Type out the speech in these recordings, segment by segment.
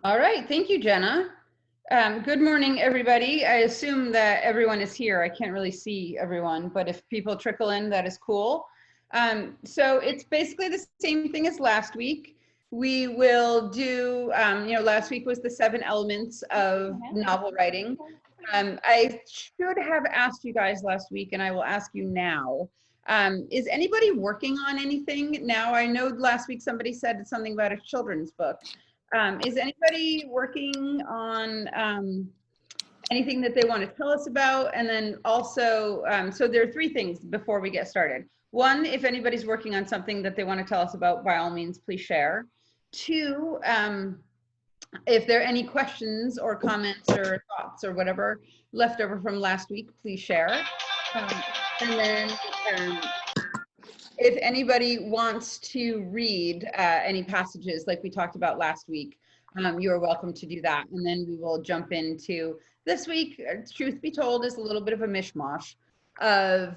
All right, thank you, Jenna. Good morning, everybody. I assume that everyone is here. I can't really see everyone, but if people trickle in, that is cool. So it's basically the same thing as last week. We will do, last week was the 7 elements of novel writing. I should have asked you guys last week, and I will ask you now. Is anybody working on anything now? I know last week somebody said something about a children's book. Is anybody working on anything that they want to tell us about? And then also, so there are 3 things before we get started. 1, if anybody's working on something that they want to tell us about, by all means, please share. 2, if there are any questions or comments or thoughts or whatever left over from last week, please share. And then if anybody wants to read any passages like we talked about last week, you are welcome to do that. And then we will jump into this week. Truth be told, is a little bit of a mishmash of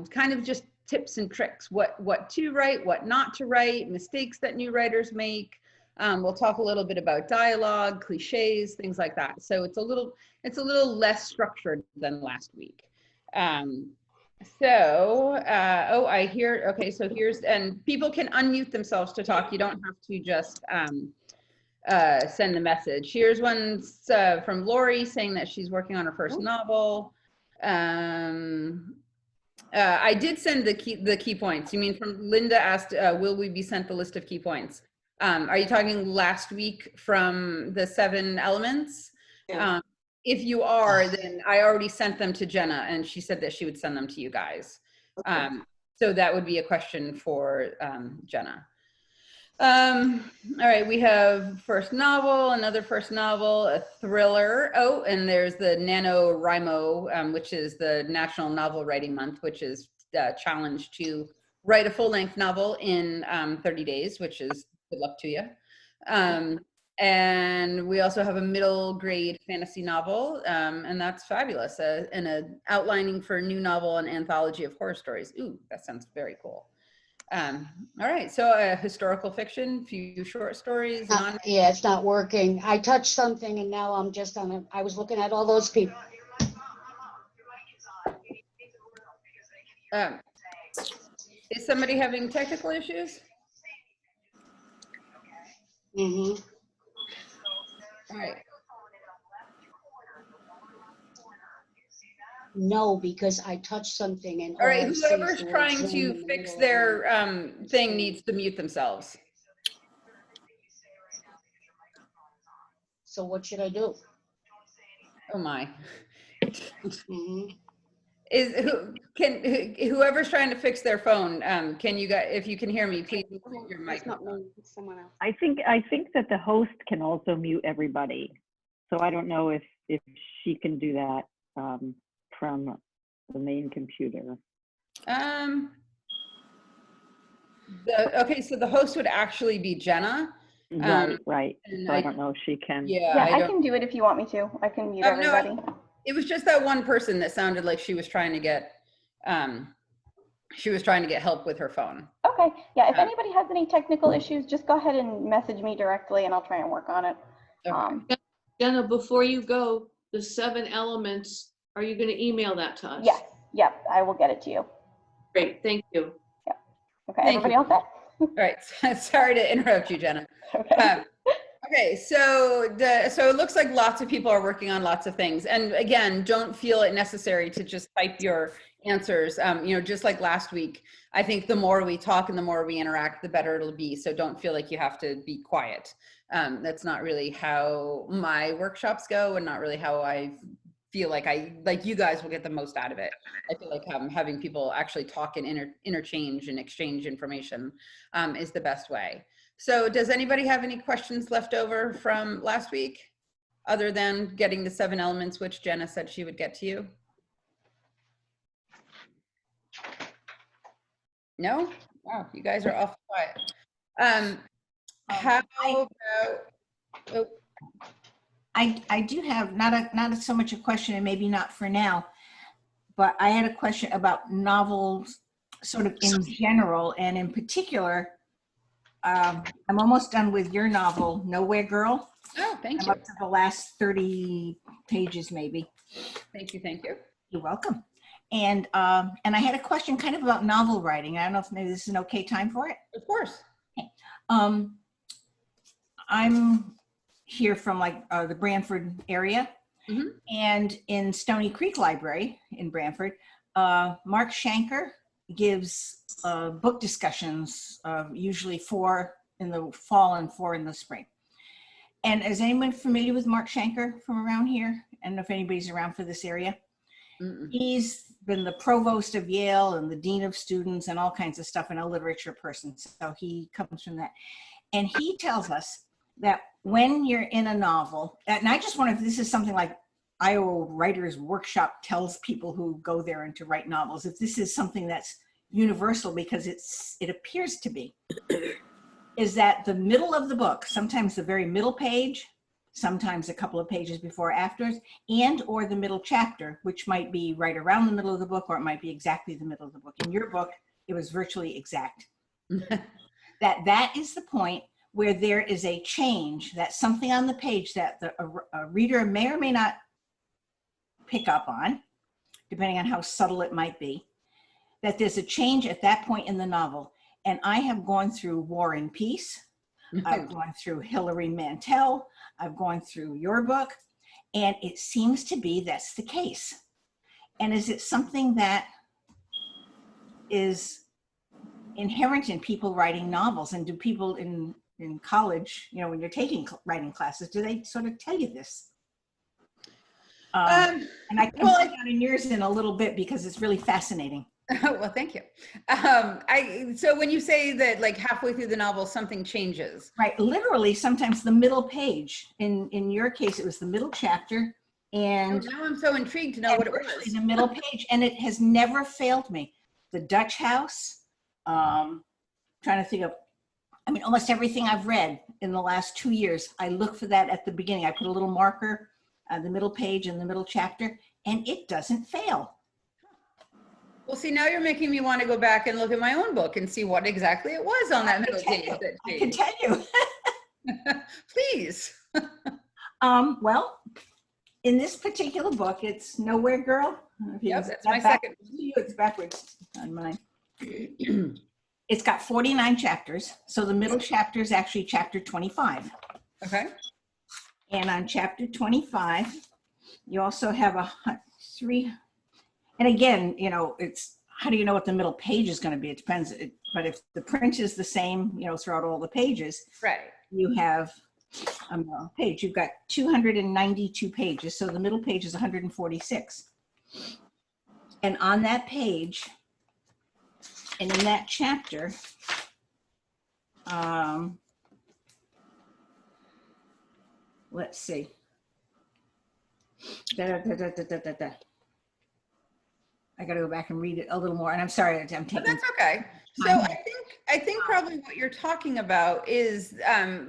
kind of just tips and tricks, what to write, what not to write, mistakes that new writers make. We'll talk a little bit about dialogue, cliches, things like that. So it's a little less structured than last week. I hear, okay, so here's, and people can unmute themselves to talk. You don't have to just send a message. Here's one from Lori saying that she's working on her first novel. I did send the key points. You mean from Linda asked, will we be sent the list of key points? Are you talking last week from the 7 elements? Yeah. If you are, then I already sent them to Jenna and she said that she would send them to you guys. Okay. So that would be a question for Jenna. All right, we have first novel, another first novel, a thriller. Oh, and there's the NaNoWriMo, which is the National Novel Writing Month, which is challenged to write a full-length novel in 30 days, which is good luck to you. And we also have a middle grade fantasy novel, and that's fabulous. And an outlining for a new novel, an anthology of horror stories. Ooh, that sounds very cool. All right, so historical fiction, few short stories. Yeah, it's not working. I touched something and now I'm just on I was looking at all those people. Is somebody having technical issues? Mm-hmm. All right. No, because I touched something and all right, whoever's trying to fix their thing needs to mute themselves. So what should I do? Oh my. Mm-hmm. Whoever's trying to fix their phone, can you guys, if you can hear me, please mute your mic. It's not me, it's someone else. I think that the host can also mute everybody. So I don't know if she can do that from the main computer. Okay, so the host would actually be Jenna. Right. So I don't know if she can. Yeah, I can do it if you want me to. I can mute everybody. No, it was just that one person that sounded like she was trying to get help with her phone. Okay, yeah, if anybody has any technical issues, just go ahead and message me directly and I'll try and work on it. Okay. Jenna, before you go, the 7 elements, are you going to email that to us? Yes, yep, I will get it to you. Great, thank you. Yeah. Okay, everybody else set? All right, sorry to interrupt you, Jenna. Okay. Okay, so it looks like lots of people are working on lots of things. And again, don't feel it necessary to just type your answers. Just like last week, I think the more we talk and the more we interact, the better it'll be. So don't feel like you have to be quiet. That's not really how my workshops go and not really how I feel like you guys will get the most out of it. I feel like having people actually talk and interchange and exchange information is the best way. So does anybody have any questions left over from last week other than getting the 7 elements, which Jenna said she would get to you? No? Wow, you guys are awful quiet. How about, oh. I do have not so much a question, and maybe not for now, but I had a question about novels sort of in general, and in particular, I'm almost done with your novel, Nowhere Girl. Oh, thank I'm you. up to the last 30 pages, maybe. Thank you. Thank you. You're welcome. And I had a question kind of about novel writing. I don't know if maybe this is an okay time for it. Of course. I'm here from like the Branford area. Mhm. And in Stony Creek Library in Branford, Mark Shanker gives book discussions, usually 4 in the fall and 4 in the spring. And is anyone familiar with Mark Shanker from around here? I don't know if anybody's around for this area. Mm-mm. He's been the provost of Yale and the dean of students and all kinds of stuff, and a literature person. So he comes from that. And he tells us that when you're in a novel, and I just wonder if this is something like Iowa Writers Workshop tells people who go there and to write novels, if this is something that's universal, because it appears to be, is that the middle of the book, sometimes the very middle page, sometimes a couple of pages before or after, and or the middle chapter, which might be right around the middle of the book, or it might be exactly the middle of the book. In your book, it was virtually exact. that is the point where there is a change, that something on the page that a reader may or may not pick up on, depending on how subtle it might be, that there's a change at that point in the novel. And I have gone through War and Peace. I've gone through Hilary Mantel. I've gone through your book. And it seems to be that's the case. And is it something that is inherent in people writing novels? And do people in college, you know, when you're taking writing classes, do they sort of tell you this? And I can put that in yours in a little bit because it's really fascinating. Well, thank you. So when you say that like halfway through the novel, something changes. Right, literally sometimes the middle page. In your case, it was the middle chapter. And now I'm so intrigued to know what it was. The middle page, and it has never failed me. The Dutch House, trying to think of, I mean, almost everything I've read in the last 2 years, I look for that at the beginning. I put a little marker on the middle page in the middle chapter, and it doesn't fail. Well, see, now you're making me want to go back and look at my own book and see what exactly it was on that middle page. I can tell you. Please. Well, in this particular book, it's Nowhere Girl. Yep, that's my second. It's backwards on mine. It's got 49 chapters. So the middle chapter is actually chapter 25. Okay. And on chapter 25, you also have 3. And again, you know, it's, how do you know what the middle page is going to be? It depends. But if the print is the same, you know, throughout all the pages, right, you have a page. You've got 292 pages. So the middle page is 146. And on that page, and in that chapter, let's see. I got to go back and read it a little more. And I'm sorry, I'm taking. But that's okay. So I think probably what you're talking about is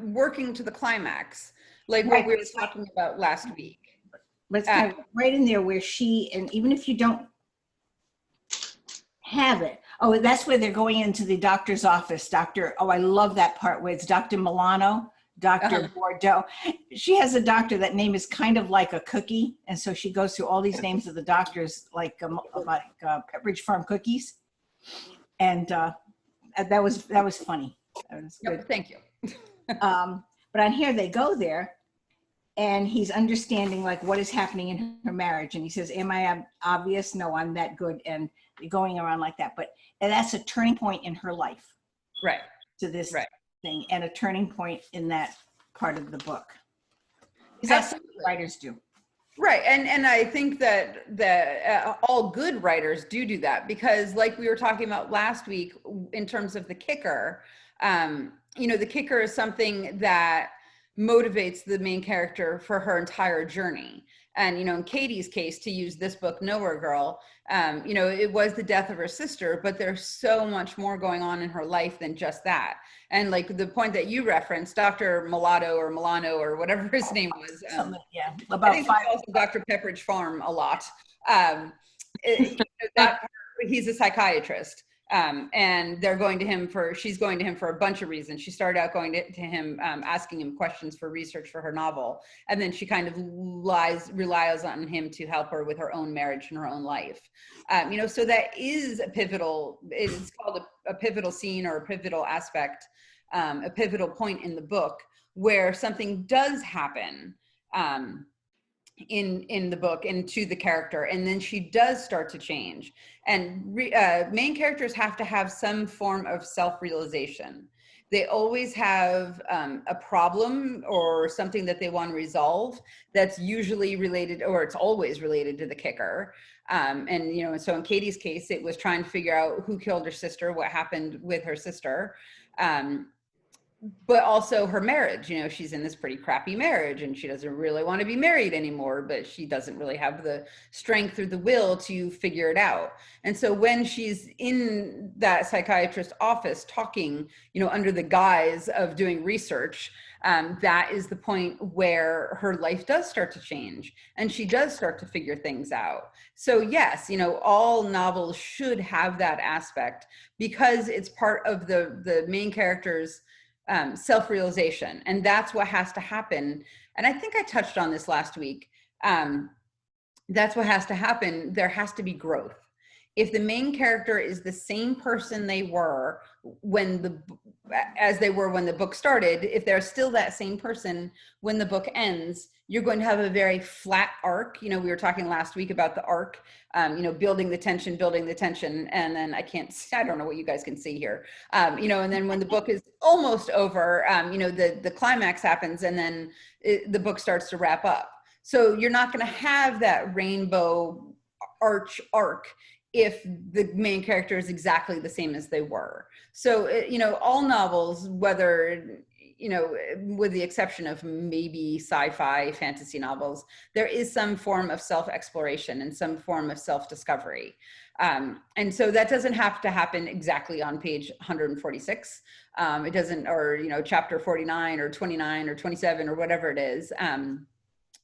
working to the climax, like what we were talking about last week. Let's kind of right in there where she, and even if you don't have it, oh, that's where they're going into the doctor's office. I love that part where it's Dr. Milano, Dr. Bordeaux. She has a doctor, that name is kind of like a cookie. And so she goes through all these names of the doctors, like Pepperidge Farm cookies. And that was funny. That was good. Yep, thank you. But on here, they go there and he's understanding like what is happening in her marriage. And he says, am I obvious? No, I'm that good. And going around like that. And that's a turning point in her life. Right. To this right. thing, and a turning point in that part of the book. That's what writers do. Right. And I think that all good writers do that, because like we were talking about last week in terms of the kicker, you know, the kicker is something that motivates the main character for her entire journey. And, you know, in Katie's case, to use this book, Nowhere Girl, you know, it was the death of her sister, but there's so much more going on in her life than just that. And like the point that you referenced, Dr. Milano or whatever his name was. Yeah, I think also Dr. Pepperidge Farm a lot. That he's a psychiatrist. And they're going to him she's going to him for a bunch of reasons. She started out going to him, asking him questions for research for her novel. And then she kind of relies on him to help her with her own marriage and her own life. So that is it's called a pivotal scene or a pivotal aspect, a pivotal point in the book where something does happen, in the book and to the character, and then she does start to change. And main characters have to have some form of self-realization. They always have a problem or something that they want to resolve that's usually related, or it's always related to the kicker. So in Katie's case, it was trying to figure out who killed her sister, what happened with her sister. But also her marriage, she's in this pretty crappy marriage and she doesn't really want to be married anymore, but she doesn't really have the strength or the will to figure it out. And so when she's in that psychiatrist's office talking, under the guise of doing research, that is the point where her life does start to change and she does start to figure things out. So yes, all novels should have that aspect because it's part of the main character's self-realization. And that's what has to happen. And I think I touched on this last week. That's what has to happen. There has to be growth. If the main character is the same person they were when the book started, if they're still that same person when the book ends, you're going to have a very flat arc. We were talking last week about the arc, building the tension, and then I don't know what you guys can see here. And then when the book is almost over, the climax happens and then the book starts to wrap up. So you're not going to have that rainbow arc if the main character is exactly the same as they were. So, all novels, whether, with the exception of maybe sci-fi fantasy novels, there is some form of self-exploration and some form of self-discovery. And so that doesn't have to happen exactly on page 146. It doesn't, or, chapter 49 or 29 or 27 or whatever it is.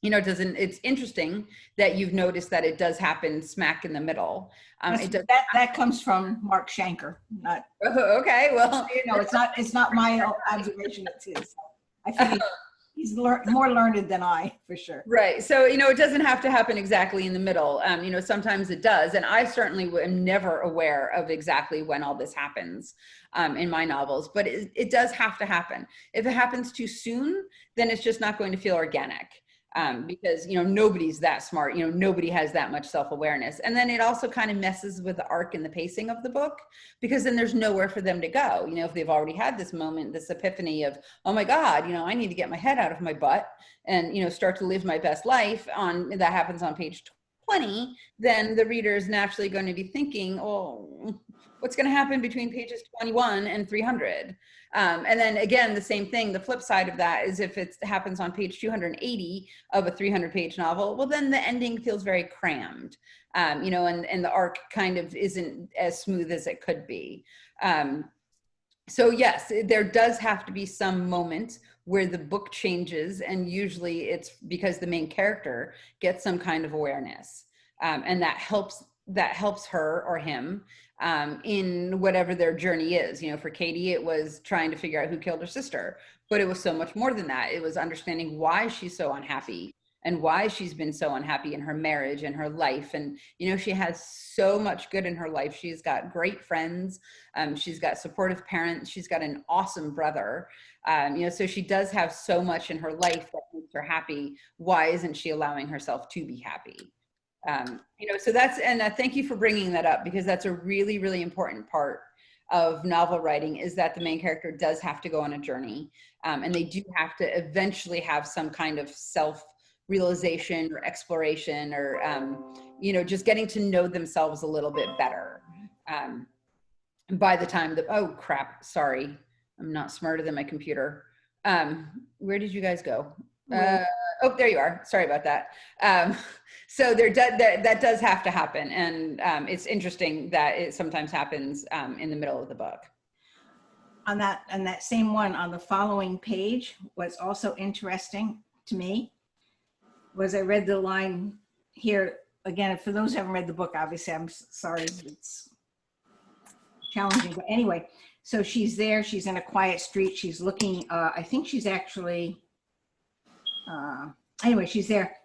It's interesting that you've noticed that it does happen smack in the middle. That comes from Mark Shanker. Not, okay, well, it's not my observation, it's his. I think he's more learned than I, for sure. Right. So, it doesn't have to happen exactly in the middle. Sometimes it does. And I certainly am never aware of exactly when all this happens in my novels, but it does have to happen. If it happens too soon, then it's just not going to feel organic. Because, nobody's that smart, nobody has that much self-awareness. And then it also kind of messes with the arc and the pacing of the book, because then there's nowhere for them to go. If they've already had this moment, this epiphany of, oh my God, I need to get my head out of my butt and, start to live my best life that happens on page 20, then the reader is naturally going to be thinking, oh, what's going to happen between pages 21 and 300? And then again, the same thing, the flip side of that is if it happens on page 280 of a 300-page novel, well, then the ending feels very crammed, and the arc kind of isn't as smooth as it could be. So yes, there does have to be some moment where the book changes, and usually it's because the main character gets some kind of awareness, and that helps her or him in whatever their journey is. For Katie, it was trying to figure out who killed her sister, but it was so much more than that. It was understanding why she's so unhappy and why she's been so unhappy in her marriage and her life. And, she has so much good in her life. She's got great friends. She's got supportive parents. She's got an awesome brother. So she does have so much in her life that makes her happy. Why isn't she allowing herself to be happy? So thank you for bringing that up, because that's a really, really important part of novel writing, is that the main character does have to go on a journey, and they do have to eventually have some kind of self-realization or exploration, or, just getting to know themselves a little bit better. By the time oh crap, sorry, I'm not smarter than my computer. Where did you guys go? Oh, there you are. Sorry about that. So that does have to happen. And it's interesting that it sometimes happens in the middle of the book. On that same one, on the following page, what's also interesting to me was I read the line here, again, for those who haven't read the book, obviously, I'm sorry, it's challenging. But anyway, so she's there. She's in a quiet street. She's looking. I think she's actually. Anyway, she's there,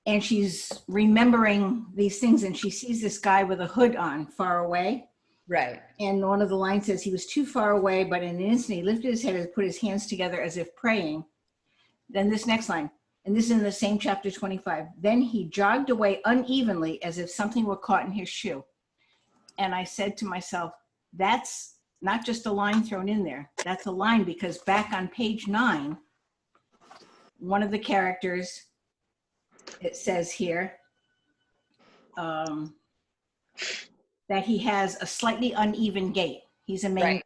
and she's remembering these things, and she sees this guy with a hood on far away. Right. And one of the lines says he was too far away, but in an instant he lifted his head and put his hands together as if praying. Then this next line, and this is in the same chapter 25. Then he jogged away unevenly as if something were caught in his shoe. And I said to myself, that's not just a line thrown in there. That's a line because back on page 9, one of the characters, it says here, that he has a slightly uneven gait. He's a main Right.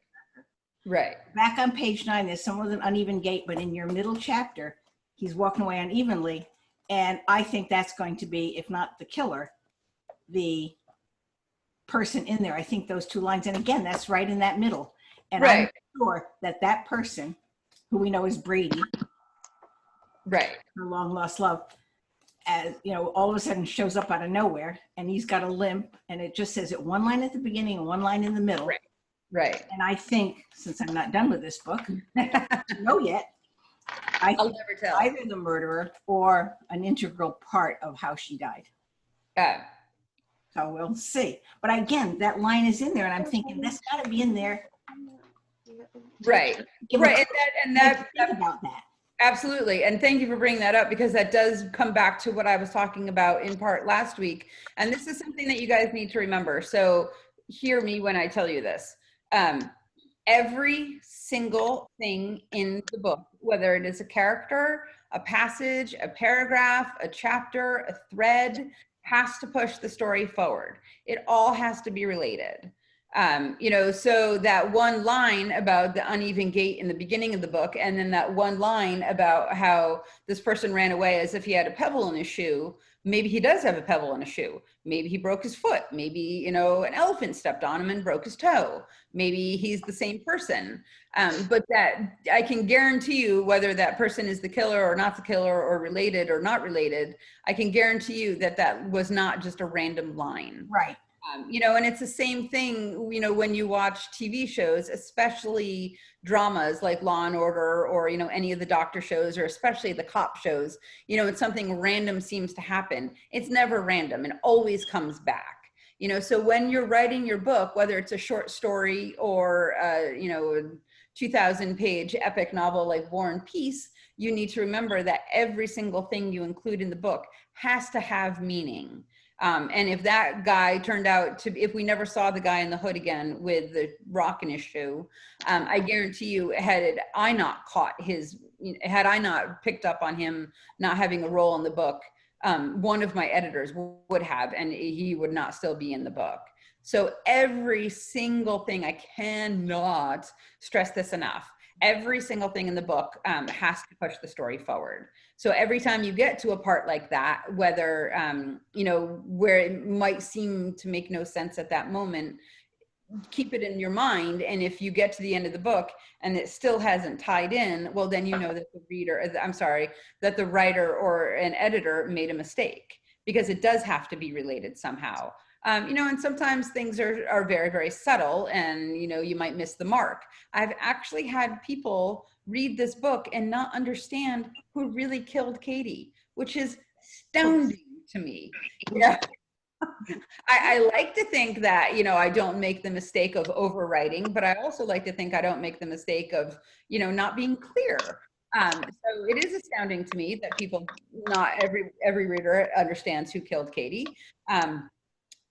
Right. Back on page 9, there's someone with an uneven gait, but in your middle chapter, he's walking away unevenly. And I think that's going to be, if not the killer, the person in there. I think those two lines, and again, that's right in that middle. And Right. I'm sure that that person, who we know is Brady, Right. her long lost love, as you know, all of a sudden shows up out of nowhere, and he's got a limp, and it just says it one line at the beginning and one line in the middle. Right. Right. And I think, since I'm not done with this book, I don't know yet, I I'll think never tell. either the murderer or an integral part of how she died. So we'll see. But again, that line is in there, and I'm thinking that's got to be in there. Right. Give Right. them- And that think about that. absolutely. And thank you for bringing that up, because that does come back to what I was talking about in part last week. And this is something that you guys need to remember. So hear me when I tell you this. Every single thing in the book, whether it is a character, a passage, a paragraph, a chapter, a thread, has to push the story forward. It all has to be related. You know, so that one line about the uneven gait in the beginning of the book, and then that one line about how this person ran away as if he had a pebble in his shoe. Maybe he does have a pebble in a shoe. Maybe he broke his foot. Maybe, you know, an elephant stepped on him and broke his toe. Maybe he's the same person. But that I can guarantee you, whether that person is the killer or not the killer, or related or not related, I can guarantee you that that was not just a random line. Right. You know, and it's the same thing, you know, when you watch TV shows, especially dramas like Law and Order, or, you know, any of the doctor shows, or especially the cop shows, you know, it's something random seems to happen. It's never random and always comes back. You know, so when you're writing your book, whether it's a short story or, you know, a 2,000-page epic novel like War and Peace, you need to remember that every single thing you include in the book has to have meaning. And if that guy turned out to, if we never saw the guy in the hood again with the rock in his shoe, I guarantee you, had I not picked up on him not having a role in the book, one of my editors would have, and he would not still be in the book. So every single thing, I cannot stress this enough, every single thing in the book has to push the story forward. So every time you get to a part like that, whether, you know, where it might seem to make no sense at that moment, keep it in your mind. And if you get to the end of the book and it still hasn't tied in, well, then you know that that the writer or an editor made a mistake, because it does have to be related somehow. You know, and sometimes things are very, very subtle, and, you know, you might miss the mark. I've actually had people read this book and not understand who really killed Katie, which is astounding to me. Yeah. I like to think that, you know, I don't make the mistake of overwriting, but I also like to think I don't make the mistake of, you know, not being clear. So it is astounding to me that not every reader understands who killed Katie.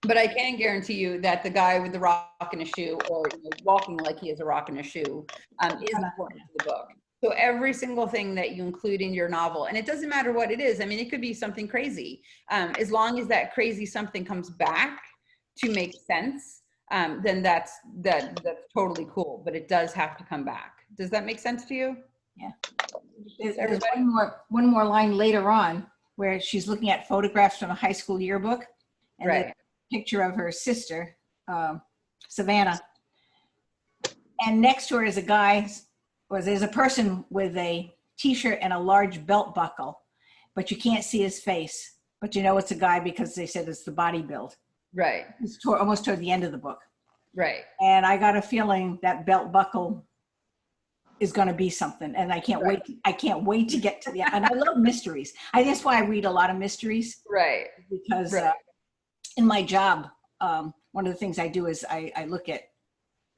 But I can guarantee you that the guy with the rock in his shoe, or, you know, walking like he has a rock in his shoe, is important to the book. So every single thing that you include in your novel, and it doesn't matter what it is. I mean, it could be something crazy. As long as that crazy something comes back to make sense, then that's totally cool. But it does have to come back. Does that make sense to you? Yeah. There's one more line later on where she's looking at photographs from a high school yearbook, and Right. the picture of her sister, Savannah, and next to her is there's a person with a t-shirt and a large belt buckle, but you can't see his face, but you know it's a guy because they said it's the body build. Right. It's almost toward the end of the book. Right. And I got a feeling that belt buckle is going to be something. And I can't wait. I can't wait to get to the, and I love mysteries. That's why I read a lot of mysteries. Right. Because Right. in my job, one of the things I do is I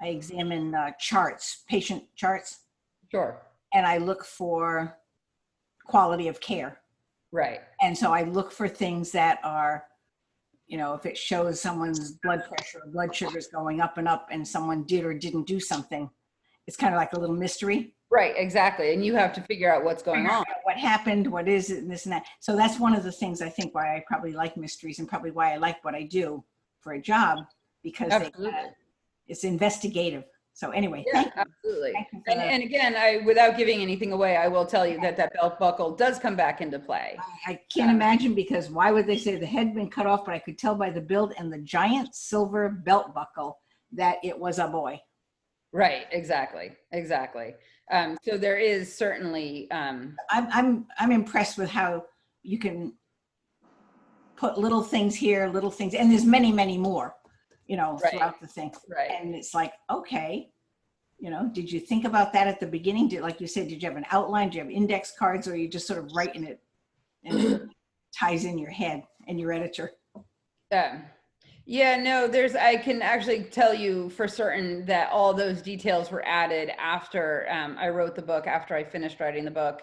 examine charts, patient charts, Sure. and I look for quality of care. Right. And so I look for things that are, you know, if it shows someone's blood pressure or blood sugars going up and up and someone did or didn't do something, it's kind of like a little mystery. Right, exactly. And you have to figure out what's going on. What happened, what is it, and this and that. So that's one of the things I think why I probably like mysteries and probably why I like what I do for a job, because it's investigative. So anyway, Yeah, thank you. absolutely. Thank you for And again, without giving anything away, I will tell you that belt buckle does come back into play. I can't imagine, because why would they say the head had been cut off, but I could tell by the build and the giant silver belt buckle that it was a boy. Right, exactly. So there is certainly I'm impressed with how you can put little things here, little things, and there's many, many more, you know, throughout the thing. Right. And it's like, okay, you know, did you think about that at the beginning? Like you said, did you have an outline? Do you have index cards, or are you just sort of writing it and it ties in your head and your editor? Yeah, no, I can actually tell you for certain that all those details were added after I wrote the book, after I finished writing the book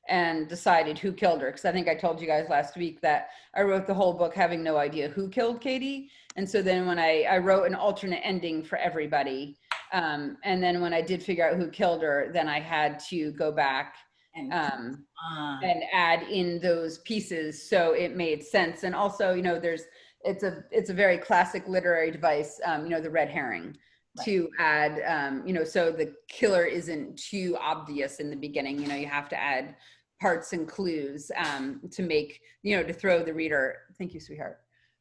and decided who killed her. Because I think I told you guys last week that I wrote the whole book having no idea who killed Katie. And so then when I wrote an alternate ending for everybody, and then when I did figure out who killed her, then I had to go back and add in those pieces so it made sense. And also, you know, it's a very classic literary device, you know, the red herring, to add, you know, so the killer isn't too obvious in the beginning. You know, you have to add parts and clues to make, you know, to throw the reader, thank you, sweetheart,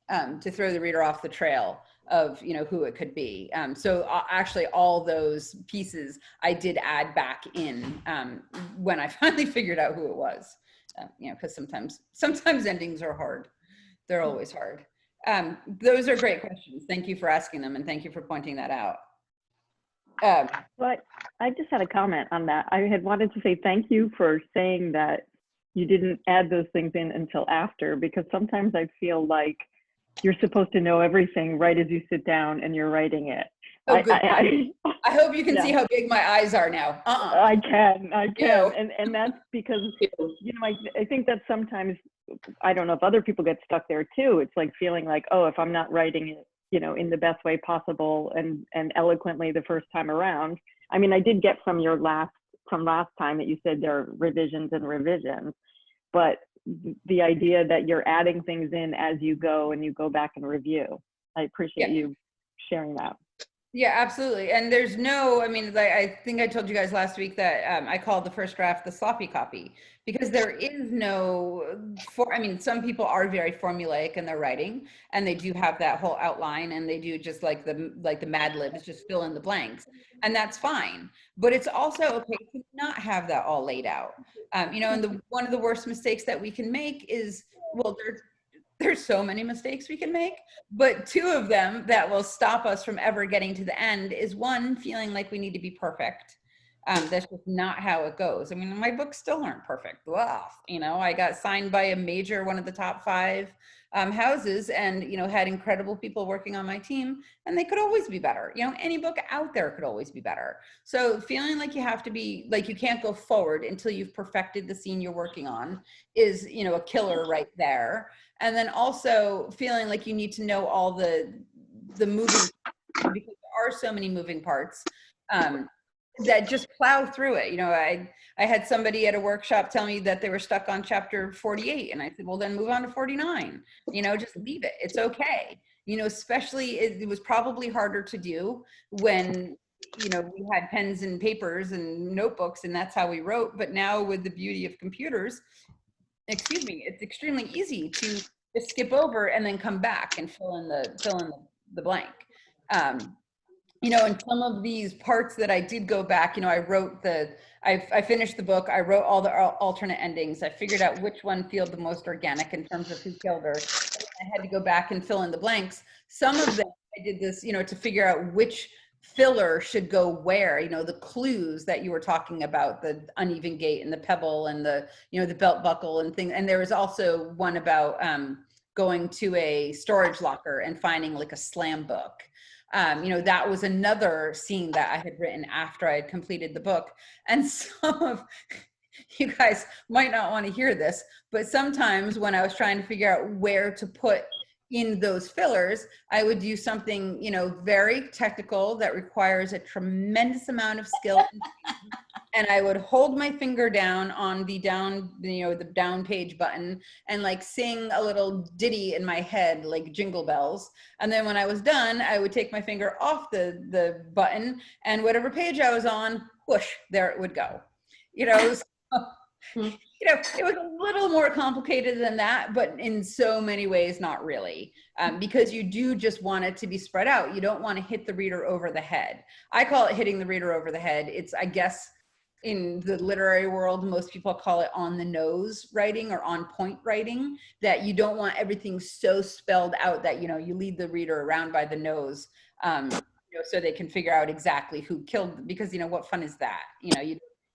to throw the reader off the trail of, you know, who it could be. So actually all those pieces I did add back in when I finally figured out who it was, you know, because sometimes endings are hard. They're always hard. Those are great questions. Thank you for asking them, and thank you for pointing that out. But I just had a comment on that. I had wanted to say thank you for saying that you didn't add those things in until after, because sometimes I feel like you're supposed to know everything right as you sit down and you're writing it. Oh, good. I hope you can see how big my eyes are now. I can. And that's because, you know, I think that sometimes, I don't know if other people get stuck there too. It's like feeling like, oh, if I'm not writing it, you know, in the best way possible and eloquently the first time around. I mean, I did get from last time that you said there are revisions and revisions, but the idea that you're adding things in as you go and you go back and review. I appreciate you sharing that. Yeah, absolutely. And there's no, I mean, I think I told you guys last week that I called the first draft the sloppy copy, because there is no, I mean, some people are very formulaic in their writing, and they do have that whole outline, and they do just like the Mad Libs, just fill in the blanks, and that's fine. But it's also okay to not have that all laid out. You know, and one of the worst mistakes that we can make is, well, there's so many mistakes we can make, but two of them that will stop us from ever getting to the end is, one, feeling like we need to be perfect. That's just not how it goes. I mean, my books still aren't perfect. Well, you know, I got signed by a major, one of the top 5 houses, and, you know, had incredible people working on my team, and they could always be better. You know, any book out there could always be better. So feeling like you have to be, like you can't go forward until you've perfected the scene you're working on is, you know, a killer right there. And then also feeling like you need to know all the moving parts, because there are so many moving parts that just plow through it. You know, I had somebody at a workshop tell me that they were stuck on chapter 48, and I said, well, then move on to 49. You know, just leave it. It's okay. You know, especially it was probably harder to do when, you know, we had pens and papers and notebooks, and that's how we wrote. But now with the beauty of computers, excuse me, it's extremely easy to just skip over and then come back and fill in the blank. You know, and some of these parts that I did go back, you know, I finished the book, I wrote all the alternate endings, I figured out which one felt the most organic in terms of who killed her. I had to go back and fill in the blanks. Some of them I I did this, to figure out which filler should go where, the clues that you were talking about, the uneven gait and the pebble and the, the belt buckle and things. And there was also one about going to a storage locker and finding like a slam book. That was another scene that I had written after I had completed the book. And some of you guys might not want to hear this, but sometimes when I was trying to figure out where to put in those fillers, I would do something, very technical that requires a tremendous amount of skill. And I would hold my finger down on the down page button and like sing a little ditty in my head, like Jingle Bells. And then when I was done, I would take my finger off the button, and whatever page I was on, whoosh, there it would go. It was a little more complicated than that, but in so many ways, not really, because you do just want it to be spread out. You don't want to hit the reader over the head. I call it hitting the reader over the head. It's, I guess, in the literary world, most people call it on the nose writing or on point writing, that you don't want everything so spelled out that, you lead the reader around by the nose, so they can figure out exactly who killed, because, what fun is that?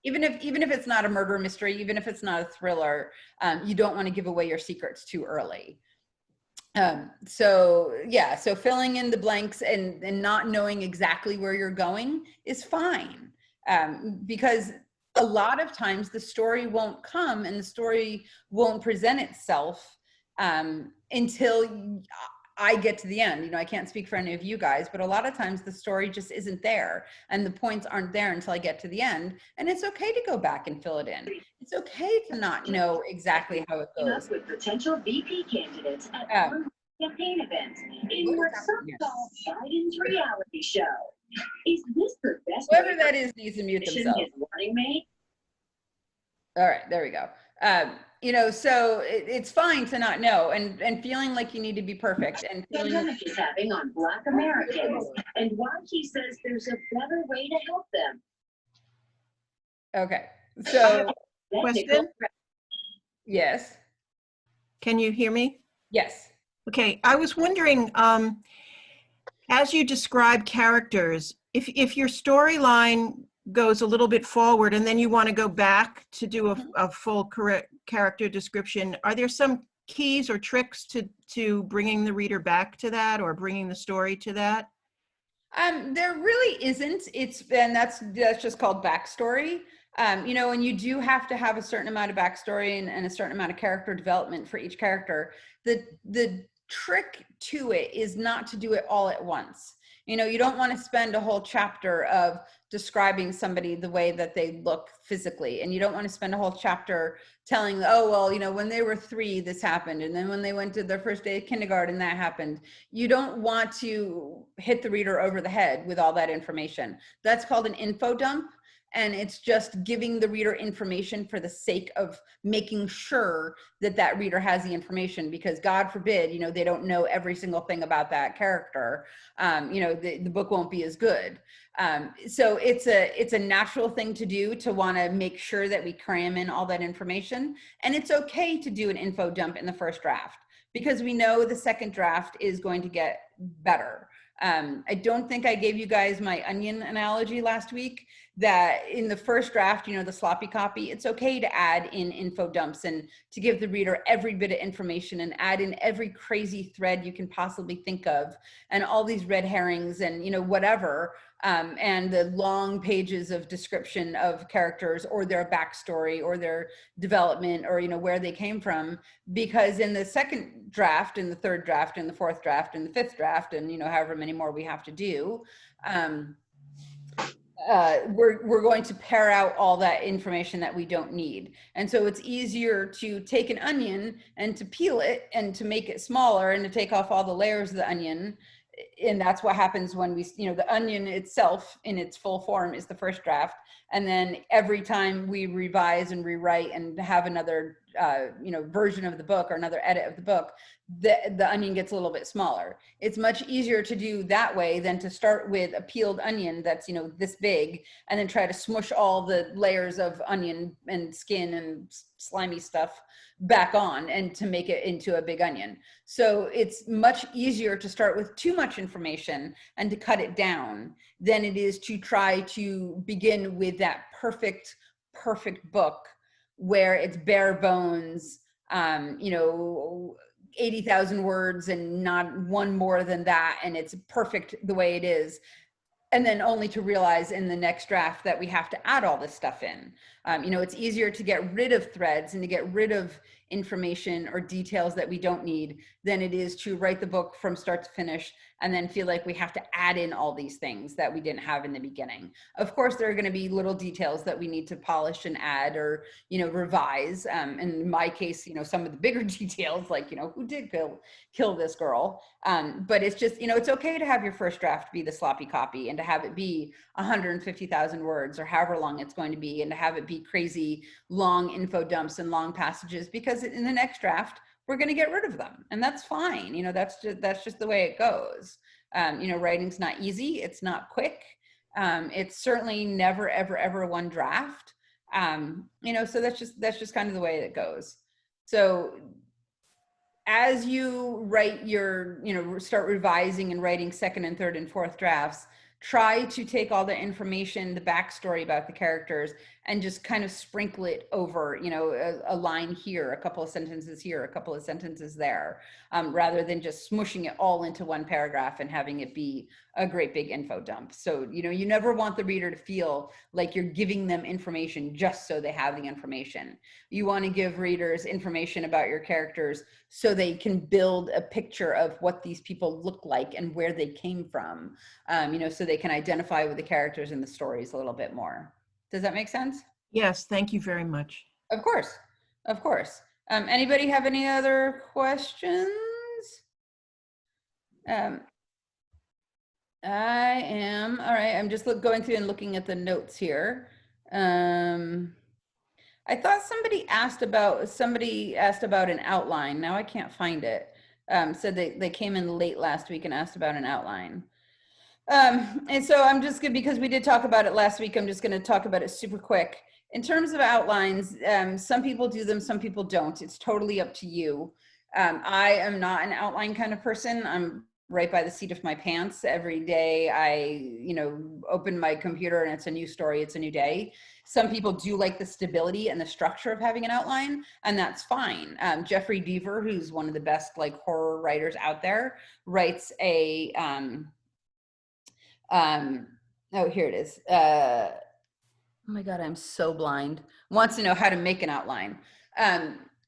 Even if it's not a murder mystery, even if it's not a thriller, you don't want to give away your secrets too early. So filling in the blanks and not knowing exactly where you're going is fine, because a lot of times the story won't come and the story won't present itself until I get to the end. I can't speak for any of you guys, but a lot of times the story just isn't there and the points aren't there until I get to the end. And it's okay to go back and fill it in. It's okay to not know exactly how it goes. With potential VP candidates at one campaign event in what some call Biden's reality show. Is this the best? Whoever that is needs to mute themselves. All right, there we go. So it's fine to not know and feeling like you need to be perfect and feeling pandemic is having on Black Americans and why he says there's a better way to help them. Okay, so Question? Yes. Can you hear me? Yes. Okay, I was wondering, as you describe characters, if your storyline goes a little bit forward and then you want to go back to do a full correct character description, are there some keys or tricks to bringing the reader back to that or bringing the story to that? There really isn't. That's just called backstory. And you do have to have a certain amount of backstory and a certain amount of character development for each character. The trick to it is not to do it all at once. You don't want to spend a whole chapter of describing somebody the way that they look physically. And you don't want to spend a whole chapter telling, oh, well, when they were 3, this happened. And then when they went to their first day of kindergarten, that happened. You don't want to hit the reader over the head with all that information. That's called an info dump. And it's just giving the reader information for the sake of making sure that reader has the information, because God forbid, they don't know every single thing about that character. The book won't be as good. So it's a natural thing to do, to want to make sure that we cram in all that information. And it's okay to do an info dump in the first draft, because we know the second draft is going to get better. I don't think I gave you guys my onion analogy last week, that in the first draft, the sloppy copy, it's okay to add in info dumps and to give the reader every bit of information and add in every crazy thread you can possibly think of, and all these red herrings and, whatever, and the long pages of description of characters or their backstory or their development or, where they came from. Because in the second draft, in the third draft, in the fourth draft, in the fifth draft, and, however many more we have to do, we're going to pare out all that information that we don't need. And so it's easier to take an onion and to peel it and to make it smaller and to take off all the layers of the onion. And that's what happens when we, the onion itself in its full form is the first draft. And then every time we revise and rewrite and have another version of the book or another edit of the book, the onion gets a little bit smaller. It's much easier to do that way than to start with a peeled onion that's, this big, and then try to smush all the layers of onion and skin and slimy stuff back on and to make it into a big onion. So it's much easier to start with too much information and to cut it down than it is to try to begin with that perfect book where it's bare bones, 80,000 words and not one more than that, and it's perfect the way it is. And then only to realize in the next draft that we have to add all this stuff in. It's easier to get rid of threads and to get rid of information or details that we don't need than it is to write the book from start to finish and then feel like we have to add in all these things that we didn't have in the beginning. Of course, there are going to be little details that we need to polish and add or, revise. In my case, some of the bigger details, like, who did kill this girl? But it's just, it's okay to have your first draft be the sloppy copy and to have it be 150,000 words or however long it's going to be, and to have it be crazy long info dumps and long passages, because in the next draft, we're going to get rid of them, and that's fine. That's just the way it goes. Writing's not easy. It's not quick. It's certainly never, ever, ever one draft. So that's just kind of the way it goes. So as you write your, start revising and writing second and third and fourth drafts, try to take all the information, the backstory about the characters, and just kind of sprinkle it over, a line here, a couple of sentences here, a couple of sentences there, rather than just smushing it all into one paragraph and having it be a great big info dump. So, you never want the reader to feel like you're giving them information just so they have the information. You want to give readers information about your characters so they can build a picture of what these people look like and where they came from, so they can identify with the characters and the stories a little bit more. Does that make sense? Yes, thank you very much. Of course, of course. Anybody have any other questions? I am, all right, I'm just going through and looking at the notes here. I thought somebody asked about an outline. Now I can't find it. Said they came in late last week and asked about an outline. And so I'm just good, because we did talk about it last week, I'm just going to talk about it super quick. In terms of outlines, some people do them, some people don't. It's totally up to you. I am not an outline kind of person. I'm right by the seat of my pants. Every day I, open my computer and it's a new story, it's a new day. Some people do like the stability and the structure of having an outline, and that's fine. Jeffrey Deaver, who's one of the best horror writers out there, writes a, oh, here it is. Oh my God, I'm so blind. Wants to know how to make an outline.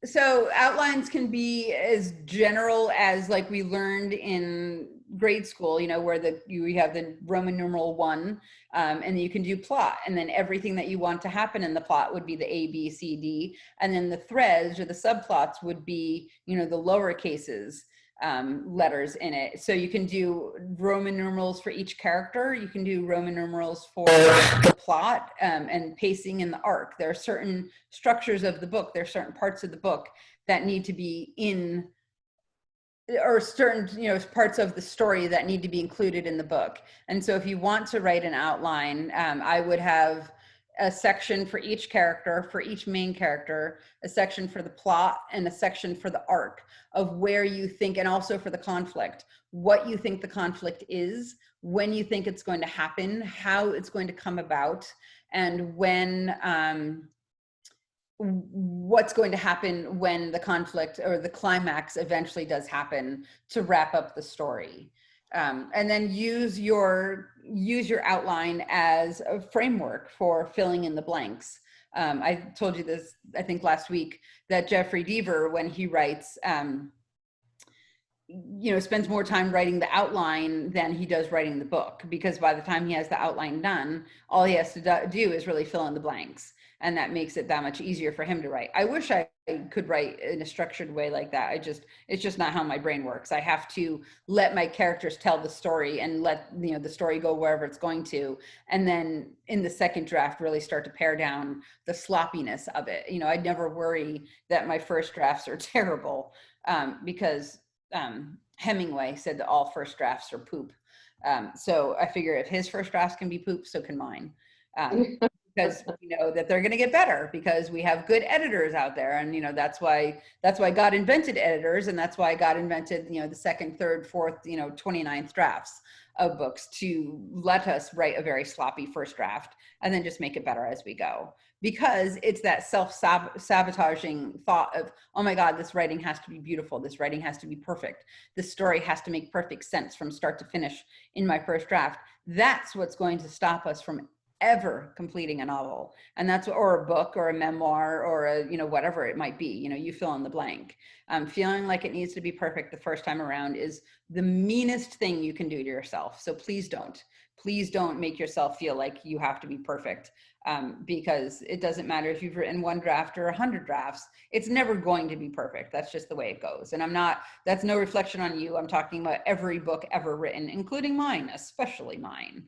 So outlines can be as general as we learned in grade school, where you have the Roman numeral 1, and you can do plot, and then everything that you want to happen in the plot would be the A, B, C, D, and then the threads or the subplots would be, the lower cases. Letters in it. So you can do Roman numerals for each character. You can do Roman numerals for the plot, and pacing in the arc. There are certain structures of the book. There are certain parts of the book that need to be in, or certain, parts of the story that need to be included in the book. And so if you want to write an outline, I would have a section for each character, for each main character, a section for the plot, and a section for the arc of where you think, and also for the conflict, what you think the conflict is, when you think it's going to happen, how it's going to come about, and when, what's going to happen when the conflict or the climax eventually does happen to wrap up the story. And then use your outline as a framework for filling in the blanks. I told you this, I think last week, that Jeffrey Deaver, when he writes, spends more time writing the outline than he does writing the book, because by the time he has the outline done, all he has to do is really fill in the blanks. And that makes it that much easier for him to write. I wish I could write in a structured way like that. It's just not how my brain works. I have to let my characters tell the story and let, you know, the story go wherever it's going to. And then in the second draft, really start to pare down the sloppiness of it. You know, I'd never worry that my first drafts are terrible, because Hemingway said that all first drafts are poop. So I figure if his first drafts can be poop, so can mine. Because we know that they're going to get better because we have good editors out there. And, you know, that's why God invented editors. And that's why God invented, you know, the second, third, fourth, you know, 29th drafts of books, to let us write a very sloppy first draft and then just make it better as we go. Because it's that self-sabotaging thought of, oh my God, this writing has to be beautiful. This writing has to be perfect. This story has to make perfect sense from start to finish in my first draft. That's what's going to stop us from ever completing a novel. And that's, or a book or a memoir or a, you know, whatever it might be, you know, you fill in the blank. Feeling like it needs to be perfect the first time around is the meanest thing you can do to yourself. So please don't make yourself feel like you have to be perfect, because it doesn't matter if you've written 1 draft or 100 drafts, it's never going to be perfect. That's just the way it goes. And that's no reflection on you. I'm talking about every book ever written, including mine, especially mine.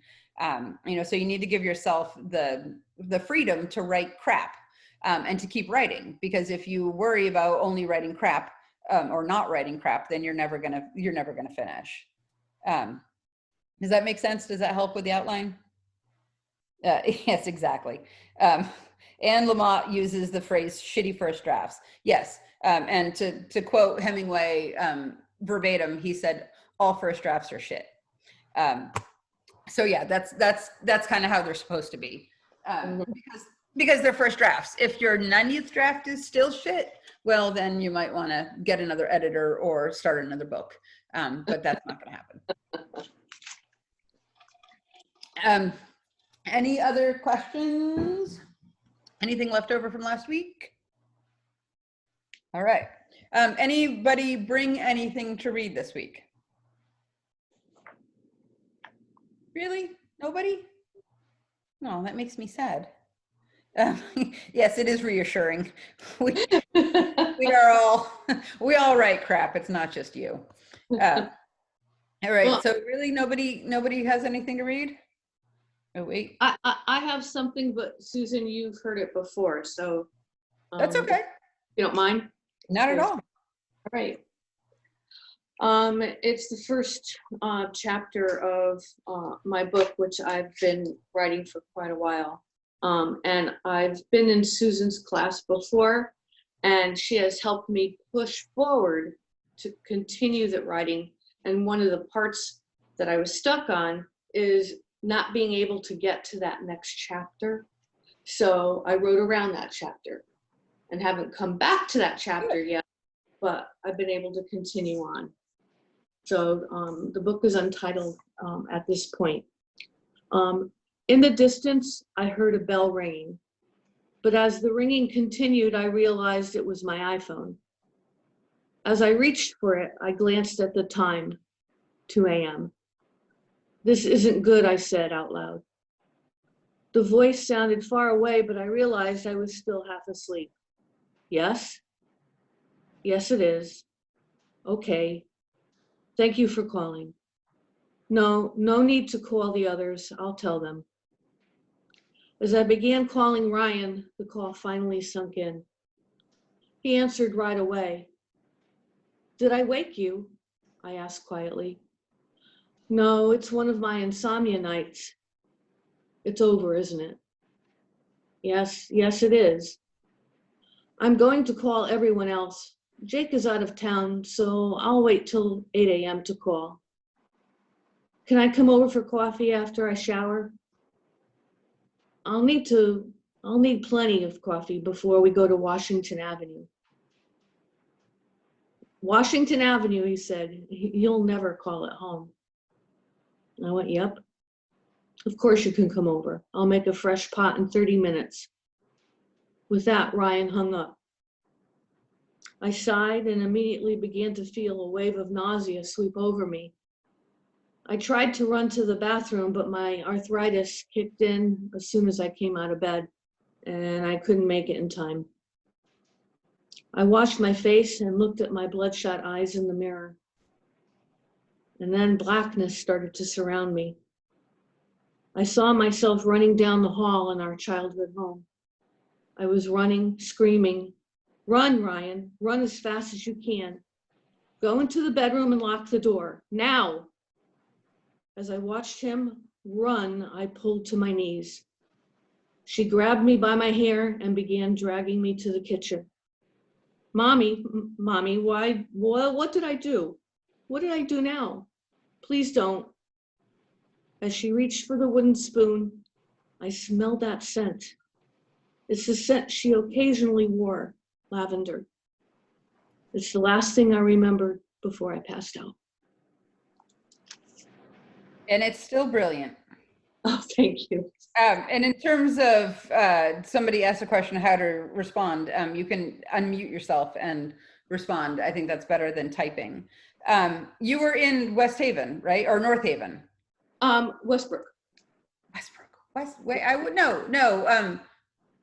You know, so you need to give yourself the freedom to write crap, and to keep writing, because if you worry about only writing crap, or not writing crap, then you're never gonna finish. Does that make sense? Does that help with the outline? Yes, exactly. Anne Lamott uses the phrase "shitty first drafts." Yes, and to quote Hemingway verbatim, he said, "All first drafts are shit." So yeah, that's kind of how they're supposed to be, because they're first drafts. If your 90th draft is still shit, well, then you might want to get another editor or start another book. But that's not going to happen. Any other questions? Anything left over from last week? All right. Anybody bring anything to read this week? Really? Nobody? No, that makes me sad. Yes, it is reassuring. We all write crap. It's not just you. All right. Well, so really, nobody has anything to read. Oh wait. I have something, but Susan, you've heard it before, so That's okay. You don't mind? Not at all. All right. It's the first chapter of my book, which I've been writing for quite a while. And I've been in Susan's class before, and she has helped me push forward to continue the writing. And one of the parts that I was stuck on is not being able to get to that next chapter. So I wrote around that chapter and haven't come back to that chapter yet, but I've been able to continue on. So the book is untitled at this point. In the distance, I heard a bell ringing, but as the ringing continued, I realized it was my iPhone. As I reached for it, I glanced at the time, 2 a.m. "This isn't good," I said out loud. The voice sounded far away, but I realized I was still half asleep. "Yes? Yes, it is. Okay. Thank you for calling. No need to call the others. I'll tell them." As I began calling Ryan, the call finally sunk in. He answered right away. "Did I wake you?" I asked quietly. "No, it's one of my insomnia nights." "It's over, isn't it?" Yes, it is. "I'm going to call everyone else. Jake is out of town, so I'll wait till 8 a.m. to call. Can I come over for coffee after I shower?" I'll need plenty of coffee before we go to Washington Avenue." "Washington Avenue," he said. "You'll never call it home." I went, "Yep. Of course you can come over. I'll make a fresh pot in 30 minutes. With that, Ryan hung up. I sighed and immediately began to feel a wave of nausea sweep over me. I tried to run to the bathroom, but my arthritis kicked in as soon as I came out of bed, and I couldn't make it in time. I washed my face and looked at my bloodshot eyes in the mirror. And then blackness started to surround me. I saw myself running down the hall in our childhood home. I was running, screaming, "Run, Ryan, run as fast as you can. Go into the bedroom and lock the door, now." As I watched him run, I pulled to my knees. She grabbed me by my hair and began dragging me to the kitchen. Mommy, why, what did I do? What did I do now? Please don't." As she reached for the wooden spoon, I smelled that scent. It's the scent she occasionally wore, lavender. It's the last thing I remembered before I passed out. And it's still brilliant. Oh, thank you. And in terms of somebody asked a question how to respond, you can unmute yourself and respond. I think that's better than typing. You were in West Haven, right? Or North Haven? Westbrook. Wait, I would no.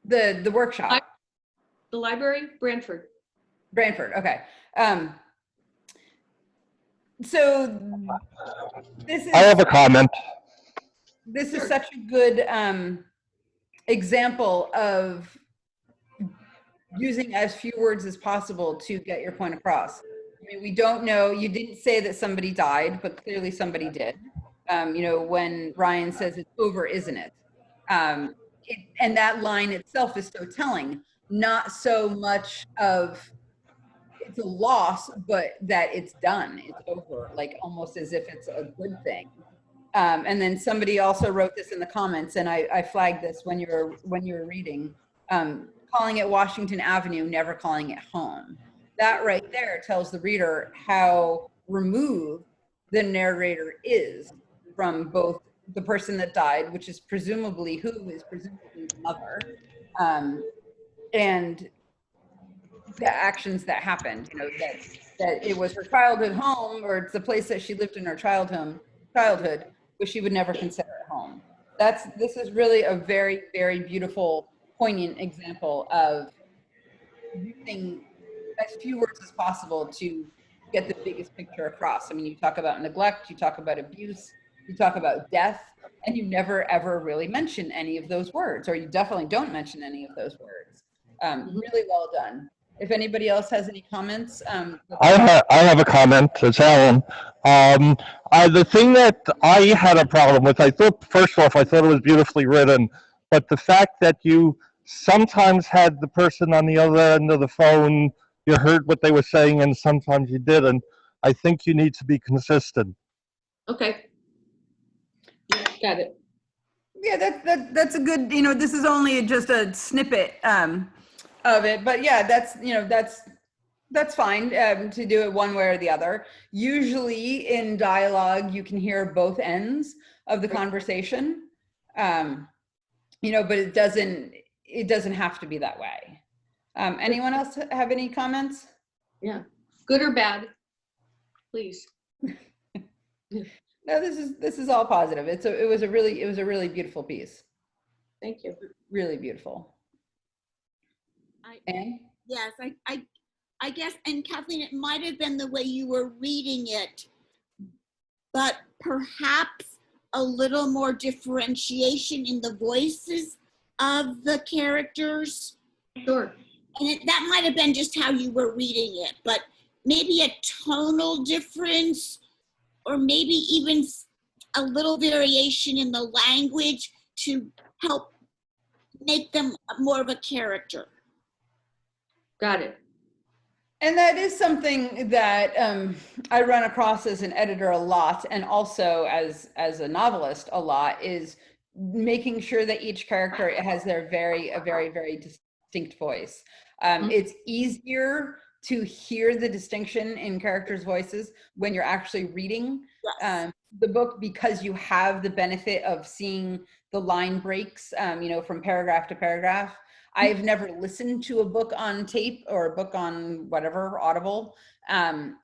The workshop. The library, Branford. Branford, okay. So this is. I have a comment. This is such a good example of using as few words as possible to get your point across. I mean, we don't know, you didn't say that somebody died, but clearly somebody did. You know, when Ryan says it's over, isn't it? And that line itself is so telling, not so much of it's a loss, but that it's done, it's over, like almost as if it's a good thing. And then somebody also wrote this in the comments, and I flagged this when you were reading, calling it Washington Avenue, never calling it home. That right there tells the reader how removed the narrator is from both the person that died, which is presumably the mother, and the actions that happened. You know, that it was her childhood home, or it's the place that she lived in her childhood, which she would never consider at home. This is really a very, very beautiful, poignant example of using as few words as possible to get the biggest picture across. I mean, you talk about neglect, you talk about abuse, you talk about death, and you never ever really mention any of those words, or you definitely don't mention any of those words. Really well done. If anybody else has any comments. I have a comment. It's Alan. The thing that I had a problem with, I thought, first off, I thought it was beautifully written, but the fact that you sometimes had the person on the other end of the phone, you heard what they were saying, and sometimes you didn't. I think you need to be consistent. Okay. Got it. Yeah, that's a good, you know, this is only just a snippet of it, but yeah, that's fine to do it one way or the other. Usually in dialogue, you can hear both ends of the conversation, you know, but it doesn't have to be that way. Anyone else have any comments? Yeah, good or bad, please. No, this is all positive. It was a really beautiful piece. Thank you. Really beautiful. Anne? Yes, I guess, and Kathleen, it might have been the way you were reading it, but perhaps a little more differentiation in the voices of the characters. Sure. And that might have been just how you were reading it, but maybe a tonal difference, or maybe even a little variation in the language to help make them more of a character. Got it. And that is something that I run across as an editor a lot, and also as a novelist a lot, is making sure that each character has a very, very distinct voice. It's easier to hear the distinction in characters' voices when you're actually reading the book, because you have the benefit of seeing the line breaks, you know, from paragraph to paragraph. I've never listened to a book on tape or a book on whatever, Audible,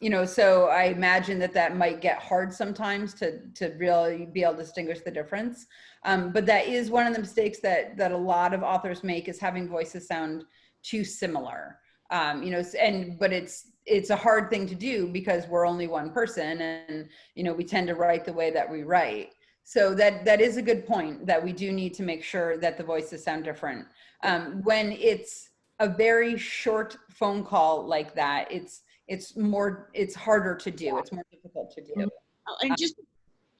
you know, so I imagine that might get hard sometimes to really be able to distinguish the difference. But that is one of the mistakes that a lot of authors make, is having voices sound too similar. You know, but it's a hard thing to do because we're only one person, and, you know, we tend to write the way that we write. So that is a good point, that we do need to make sure that the voices sound different. When it's a very short phone call like that, it's harder to do. It's more difficult to do. Oh, and just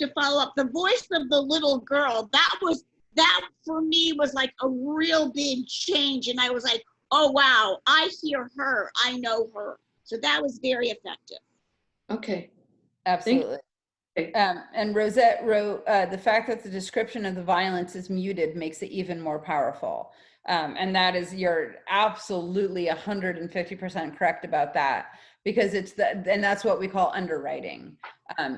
to follow up, the voice of the little girl, that for me was like a real big change. And I was like, oh, wow, I hear her, I know her. So that was very effective. Okay. Absolutely. And Rosette wrote, the fact that the description of the violence is muted makes it even more powerful. And that is, you're absolutely 150% correct about that, because and that's what we call underwriting.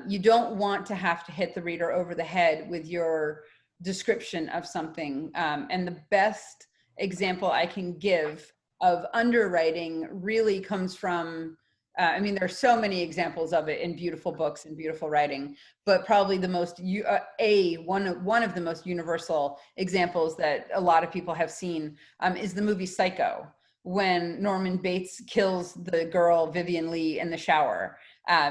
You don't want to have to hit the reader over the head with your description of something. And the best example I can give of underwriting really comes from, I mean, there's so many examples of it in beautiful books and beautiful writing, but probably the most, one of the most universal examples that a lot of people have seen is the movie Psycho, when Norman Bates kills the girl Vivian Lee in the shower.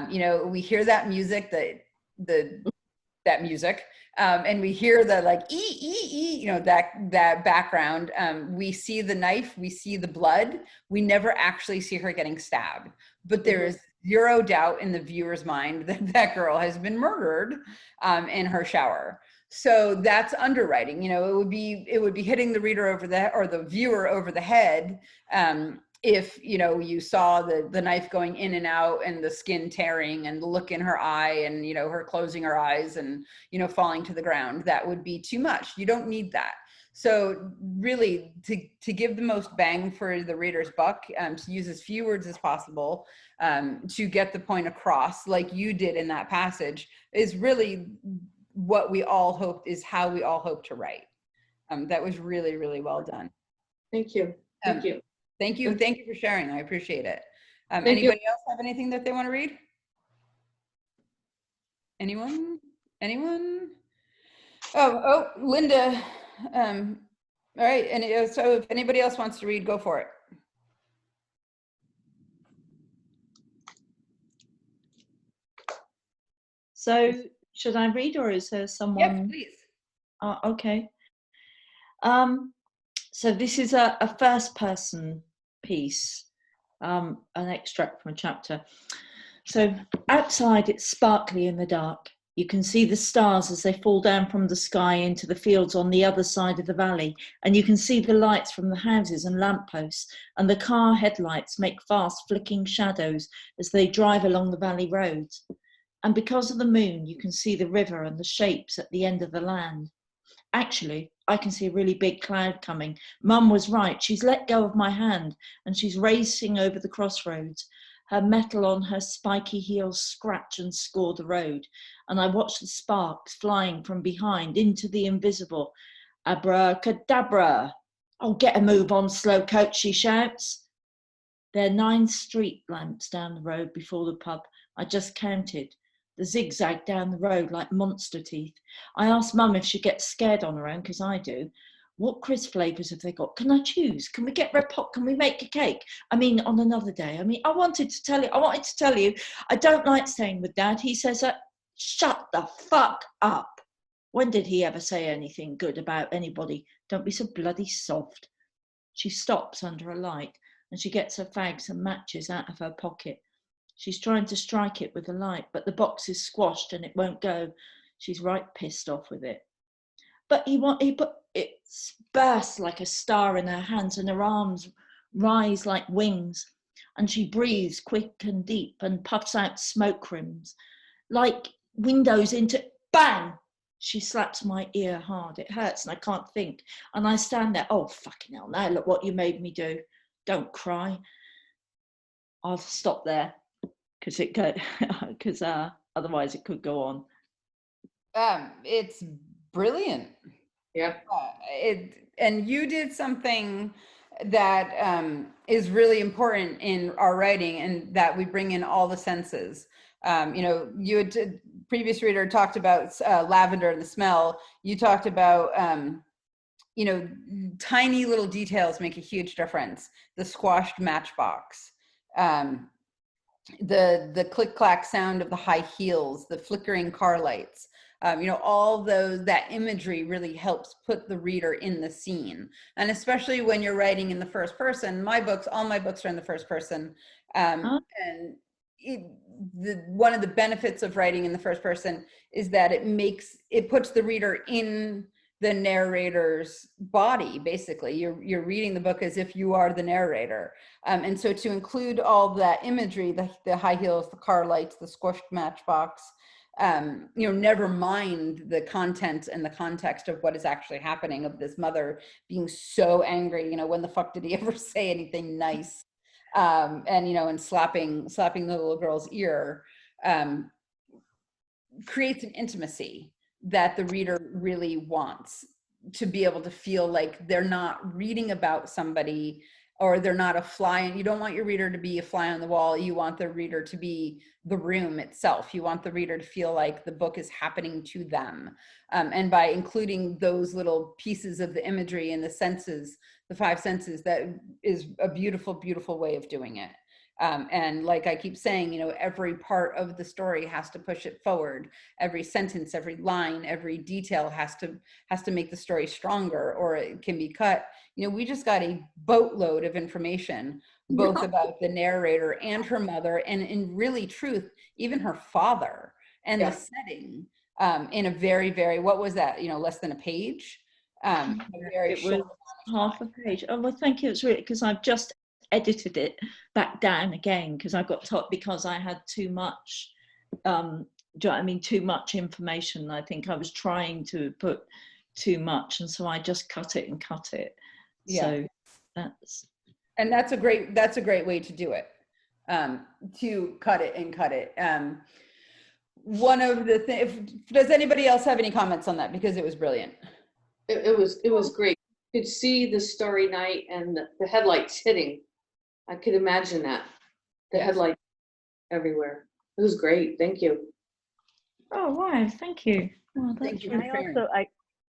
You know, we hear that music, that music, and we hear the like you know, that background. We see the knife, we see the blood, we never actually see her getting stabbed, but there is zero doubt in the viewer's mind that that girl has been murdered in her shower. So that's underwriting. You know, it would be hitting the reader over the viewer over the head if, you know, you saw the knife going in and out and the skin tearing and the look in her eye and, you know, her closing her eyes and, you know, falling to the ground. That would be too much. You don't need that. So really, to give the most bang for the reader's buck, to use as few words as possible, to get the point across, like you did in that passage, is really what we all hope, is how we all hope to write. That was really, really well done. Thank you. Thank you. Thank you. Thank you for sharing. I appreciate it. Thank Anybody else have anything that they want to read? Anyone? Oh, Linda. All right. And so if anybody else wants to read, go for it. So should I read, or is there someone? Yes, please. Okay. So this is a first person piece, an extract from a chapter. So outside, it's sparkly in the dark. You can see the stars as they fall down from the sky into the fields on the other side of the valley, and you can see the lights from the houses and lampposts, and the car headlights make fast flicking shadows as they drive along the valley roads. And because of the moon, you can see the river and the shapes at the end of the land. Actually, I can see a really big cloud coming. Mum was right. She's let go of my hand and she's racing over the crossroads. Her metal on her spiky heels scratch and score the road. And I watch the sparks flying from behind into the invisible. Abracadabra. Oh, get a move on, slow coach, she shouts. There are 9 street lamps down the road before the pub. I just counted. The zigzag down the road like monster teeth. I asked Mum if she gets scared on her own, because I do. What crisp flavours have they got? Can I choose? Can we get red pot? Can we make a cake? I mean, on another day. I mean, I wanted to tell you, I don't like staying with Dad. He says, shut the fuck up. When did he ever say anything good about anybody? Don't be so bloody soft. She stops under a light and she gets her fags and matches out of her pocket. She's trying to strike it with the light, but the box is squashed and it won't go. She's right pissed off with it. But it bursts like a star in her hands and her arms rise like wings. And she breathes quick and deep and puffs out smoke rims like windows into bang. She slaps my ear hard. It hurts and I can't think. And I stand there, oh, fucking hell, now look what you made me do. Don't cry. I'll stop there. Because otherwise it could go on. It's brilliant. Yeah. And you did something that is really important in our writing, and that we bring in all the senses. You know, you had previous reader talked about lavender and the smell. You talked about you know, tiny little details make a huge difference. The squashed matchbox, the click clack sound of the high heels, the flickering car lights, you know, all that imagery really helps put the reader in the scene. And especially when you're writing in the first person, all my books are in the first person. And one of the benefits of writing in the first person is that it puts the reader in the narrator's body. Basically, you're reading the book as if you are the narrator. And so to include all that imagery, the high heels, the car lights, the squished matchbox, you know, never mind the content and the context of what is actually happening, of this mother being so angry, you know, when the fuck did he ever say anything nice? And, you know, and slapping the little girl's ear, creates an intimacy that the reader really wants, to be able to feel like they're not reading about somebody, or they're not a fly. And you don't want your reader to be a fly on the wall. You want the reader to be the room itself. You want the reader to feel like the book is happening to them. And by including those little pieces of the imagery and the senses, the 5 senses, that is a beautiful, beautiful way of doing it. And like I keep saying, you know, every part of the story has to push it forward. Every sentence, every line, every detail has to make the story stronger, or it can be cut. You know, we just got a boatload of information, both about the narrator and her mother, and in really truth, even her father, and the setting, in a very, very, what was that, you know, less than a page? It was half a page. Oh, well, thank you. It's really, because I've just edited it back down again, because I got told, because I had too much, do you know what I mean, too much information. I think I was trying to put too much, and so I just cut it. So that's a great way to do it, to cut it. One of the things, does anybody else have any comments on that? Because it was brilliant. It was great. You could see the Starry Night and the headlights hitting. I could imagine that. The headlights everywhere. It was great. Thank you. Oh, wow. Thank you. Oh, Thank you.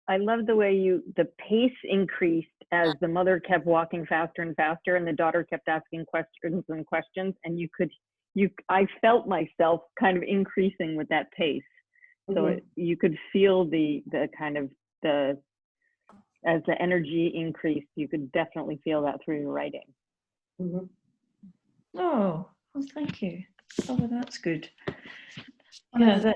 I love the way the pace increased as the mother kept walking faster and faster, and the daughter kept asking questions and questions, and I felt myself kind of increasing with that pace. So you could feel the kind of as the energy increased, you could definitely feel that through your writing. Oh, well, thank you. Oh, well, that's good. Yeah,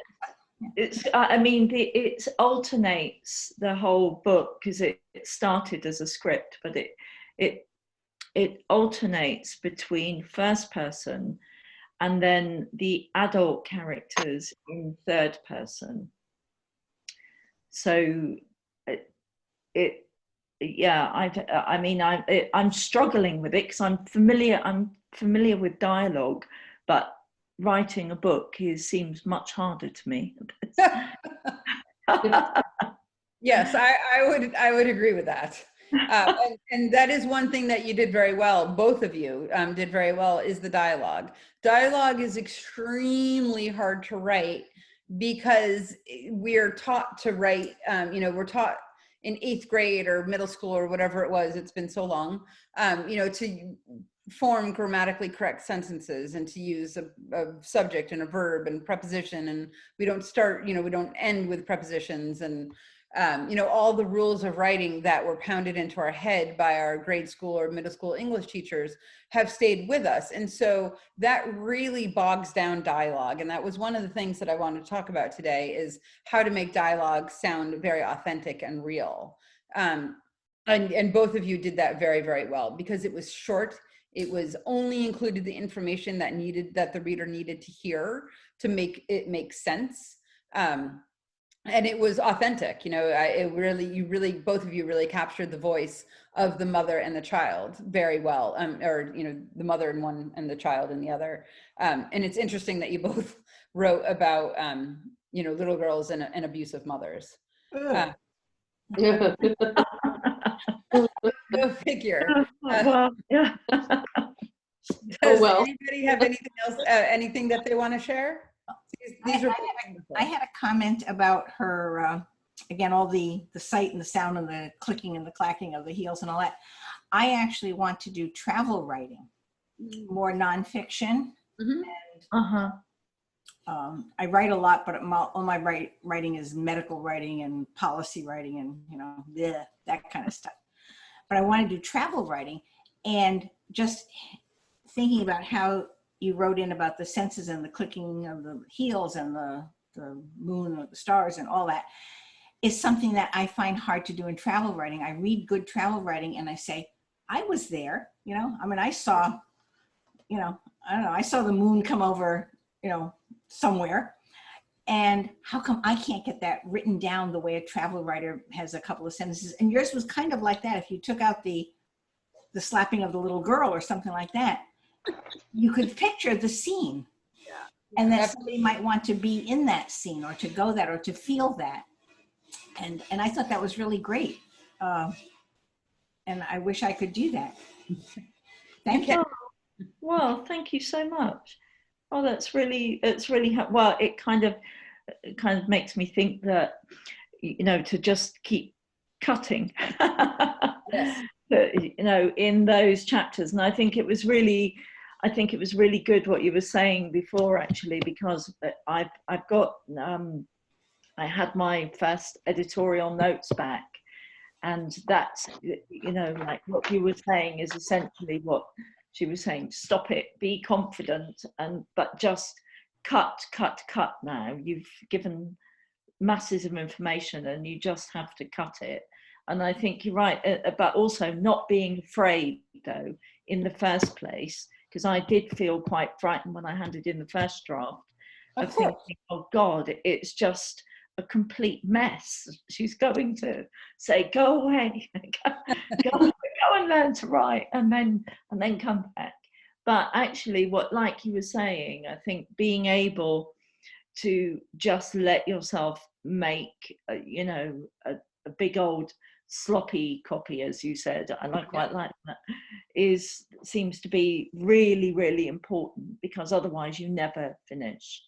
I mean, it alternates the whole book, because it started as a script, but it alternates between first person and then the adult characters in third person. So I'm struggling with it, because I'm familiar with dialogue, but writing a book seems much harder to me. Yes, I would agree with that. And that is one thing that you did very well, both of you did very well, is the dialogue. Dialogue is extremely hard to write, because we're taught to write, you know, we're taught in 8th grade or middle school or whatever it was, it's been so long, you know, to form grammatically correct sentences and to use a subject and a verb and preposition, and we don't start, you know, we don't end with prepositions, and you know, all the rules of writing that were pounded into our head by our grade school or middle school English teachers have stayed with us. And so that really bogs down dialogue. And that was one of the things that I wanted to talk about today, is how to make dialogue sound very authentic and real. And both of you did that very, very well, because it was short. It was only included the information that the reader needed to hear to make it make sense. And it was authentic, you know, both of you really captured the voice of the mother and the child very well, or, you know, the mother in one and the child in the other. And it's interesting that you both wrote about, you know, little girls and abusive mothers. Go figure. Yeah. Does anybody have anything else, anything that they want to share? I had a comment about her again, all the sight and the sound and the clicking and the clacking of the heels and all that. I actually want to do travel writing, more nonfiction. Uh-huh. I write a lot, but all my writing is medical writing and policy writing and, you know, that kind of stuff. But I want to do travel writing, and just thinking about how you wrote in about the senses and the clicking of the heels and the moon or the stars and all that is something that I find hard to do in travel writing. I read good travel writing and I say, I was there, you know, I mean, I saw, you know, I don't know, I saw the moon come over, you know, somewhere. And how come I can't get that written down the way a travel writer has a couple of sentences? And yours was kind of like that. If you took out the slapping of the little girl or something like that, you could picture the scene. And that somebody might want to be in that scene or to go that or to feel that. And I thought that was really great. And I wish I could do that. Thank you. Well, thank you so much. Oh, it's really, well, it kind of makes me think that, you know, to just keep cutting, Yes. you know, in those chapters. And I think it was really good what you were saying before, actually, because I've got, I had my first editorial notes back, and that's, you know, like what you were saying is essentially what she was saying. Stop it, be confident, but just cut now. You've given masses of information and you just have to cut it. And I think you're right, but also not being afraid, though, in the first place, because I did feel quite frightened when I handed in the first draft of thinking, oh God, it's just a complete mess. She's going to say, go away, go and learn to write, and then come back. But actually, like you were saying, I think being able to just let yourself make, you know, a big old sloppy copy, as you said, and I quite like that, seems to be really, really important, because otherwise you never finish.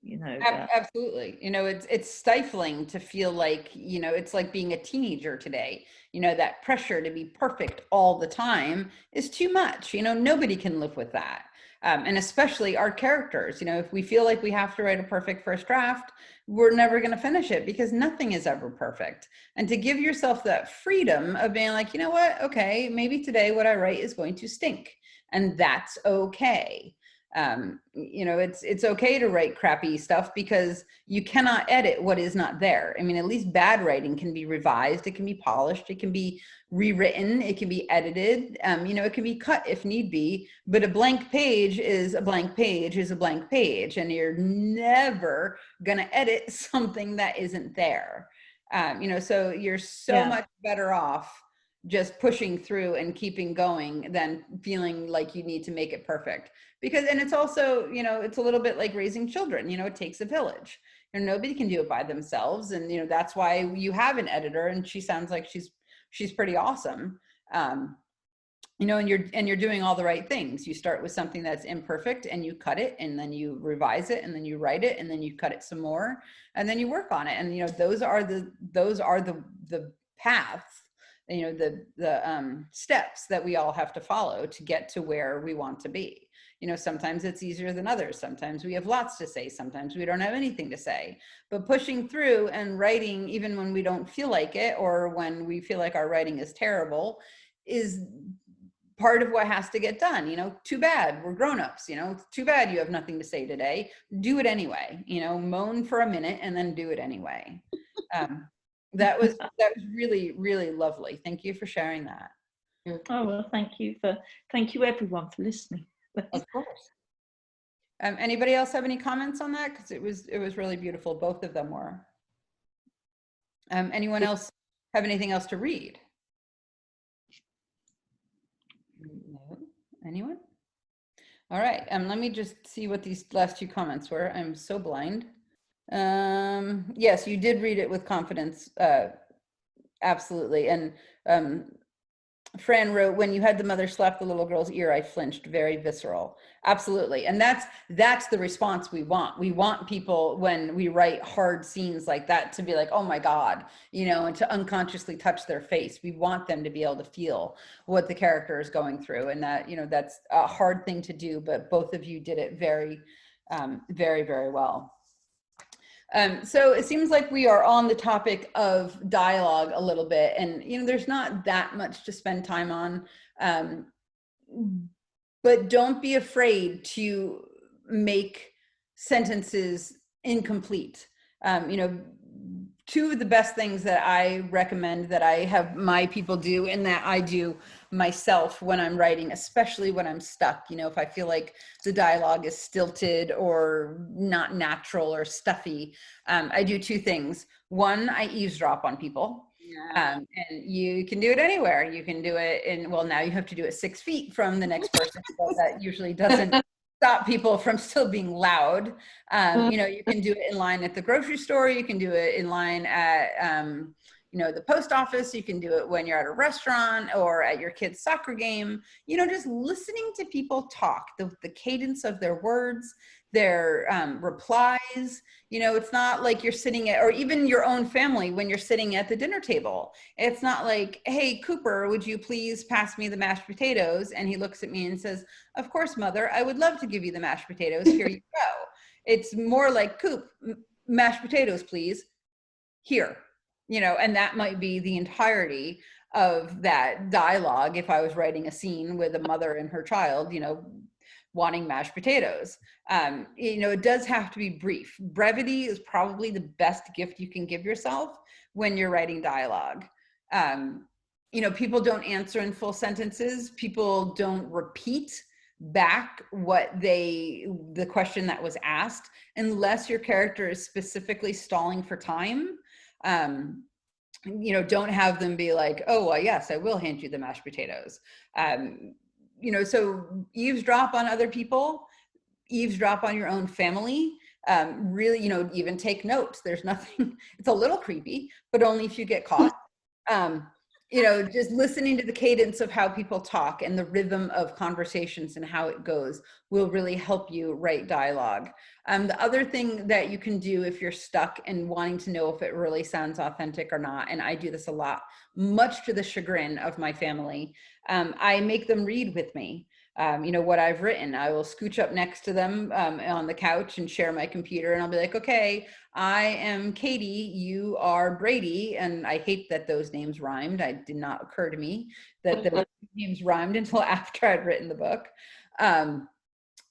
You know, absolutely. You know, it's stifling to feel like, you know, it's like being a teenager today. You know, that pressure to be perfect all the time is too much. You know, nobody can live with that. And especially our characters, you know, if we feel like we have to write a perfect first draft, we're never going to finish it, because nothing is ever perfect. And to give yourself that freedom of being like, you know what, okay, maybe today what I write is going to stink, and that's okay. You know, it's okay to write crappy stuff, because you cannot edit what is not there. I mean, at least bad writing can be revised, it can be polished, it can be rewritten, it can be edited, you know, it can be cut if need be, but a blank page is a blank page is a blank page, and you're never gonna edit something that isn't there. You know, so you're so much better off just pushing through and keeping going than feeling like you need to make it perfect. Because, and it's also, you know, it's a little bit like raising children, you know, it takes a village, and nobody can do it by themselves. And, you know, that's why you have an editor, and she sounds like she's pretty awesome. You know, and you're doing all the right things. You start with something that's imperfect and you cut it, and then you revise it, and then you write it, and then you cut it some more, and then you work on it. And, you know, those are the paths, you know, the steps that we all have to follow to get to where we want to be. You know, sometimes it's easier than others. Sometimes we have lots to say. Sometimes we don't have anything to say. But pushing through and writing, even when we don't feel like it, or when we feel like our writing is terrible, is part of what has to get done. You know, too bad, we're grown-ups, you know, too bad you have nothing to say today. Do it anyway, you know, moan for a minute and then do it anyway. That was really, really lovely. Thank you for sharing that. Oh, well, thank you everyone for listening. Of course. Anybody else have any comments on that? Because it was really beautiful. Both of them were. Anyone else have anything else to read? No. Anyone? All right. Let me just see what these last two comments were. I'm so blind. Yes, you did read it with confidence. Absolutely. And Fran wrote, when you had the mother slap the little girl's ear, I flinched, very visceral. Absolutely. And that's the response we want. We want people, when we write hard scenes like that, to be like, oh my God, you know, and to unconsciously touch their face. We want them to be able to feel what the character is going through. And that, you know, that's a hard thing to do, but both of you did it very, very, very well. So it seems like we are on the topic of dialogue a little bit, and you know, there's not that much to spend time on, but don't be afraid to make sentences incomplete. You know, two of the best things that I recommend that I have my people do, and that I do myself when I'm writing, especially when I'm stuck, you know, if I feel like the dialogue is stilted or not natural or stuffy, I do two things. One, I eavesdrop on people. And you can do it anywhere. You can do it in, well, now you have to do it 6 feet from the next person, but that usually doesn't stop people from still being loud. You know, you can do it in line at the grocery store. You can do it in line at, you know, the post office. You can do it when you're at a restaurant or at your kid's soccer game. You know, just listening to people talk, the cadence of their words, their replies. You know, it's not like you're sitting at, or even your own family when you're sitting at the dinner table. It's not like, hey, Cooper, would you please pass me the mashed potatoes? And he looks at me and says, of course, mother, I would love to give you the mashed potatoes. Here you go. It's more like, Coop, mashed potatoes, please. Here. You know, and that might be the entirety of that dialogue if I was writing a scene with a mother and her child, you know, wanting mashed potatoes. You know, it does have to be brief. Brevity is probably the best gift you can give yourself when you're writing dialogue. You know, people don't answer in full sentences. People don't repeat back the question that was asked, unless your character is specifically stalling for time. You know, don't have them be like, oh, well, yes, I will hand you the mashed potatoes. You know, so eavesdrop on other people, eavesdrop on your own family. Really, you know, even take notes. There's nothing, it's a little creepy, but only if you get caught. You know, just listening to the cadence of how people talk and the rhythm of conversations and how it goes will really help you write dialogue. The other thing that you can do if you're stuck and wanting to know if it really sounds authentic or not, and I do this a lot, much to the chagrin of my family, I make them read with me. You know, what I've written. I will scooch up next to them on the couch and share my computer, and I'll be like, okay, I am Katie, you are Brady. And I hate that those names rhymed. It did not occur to me that the names rhymed until after I'd written the book.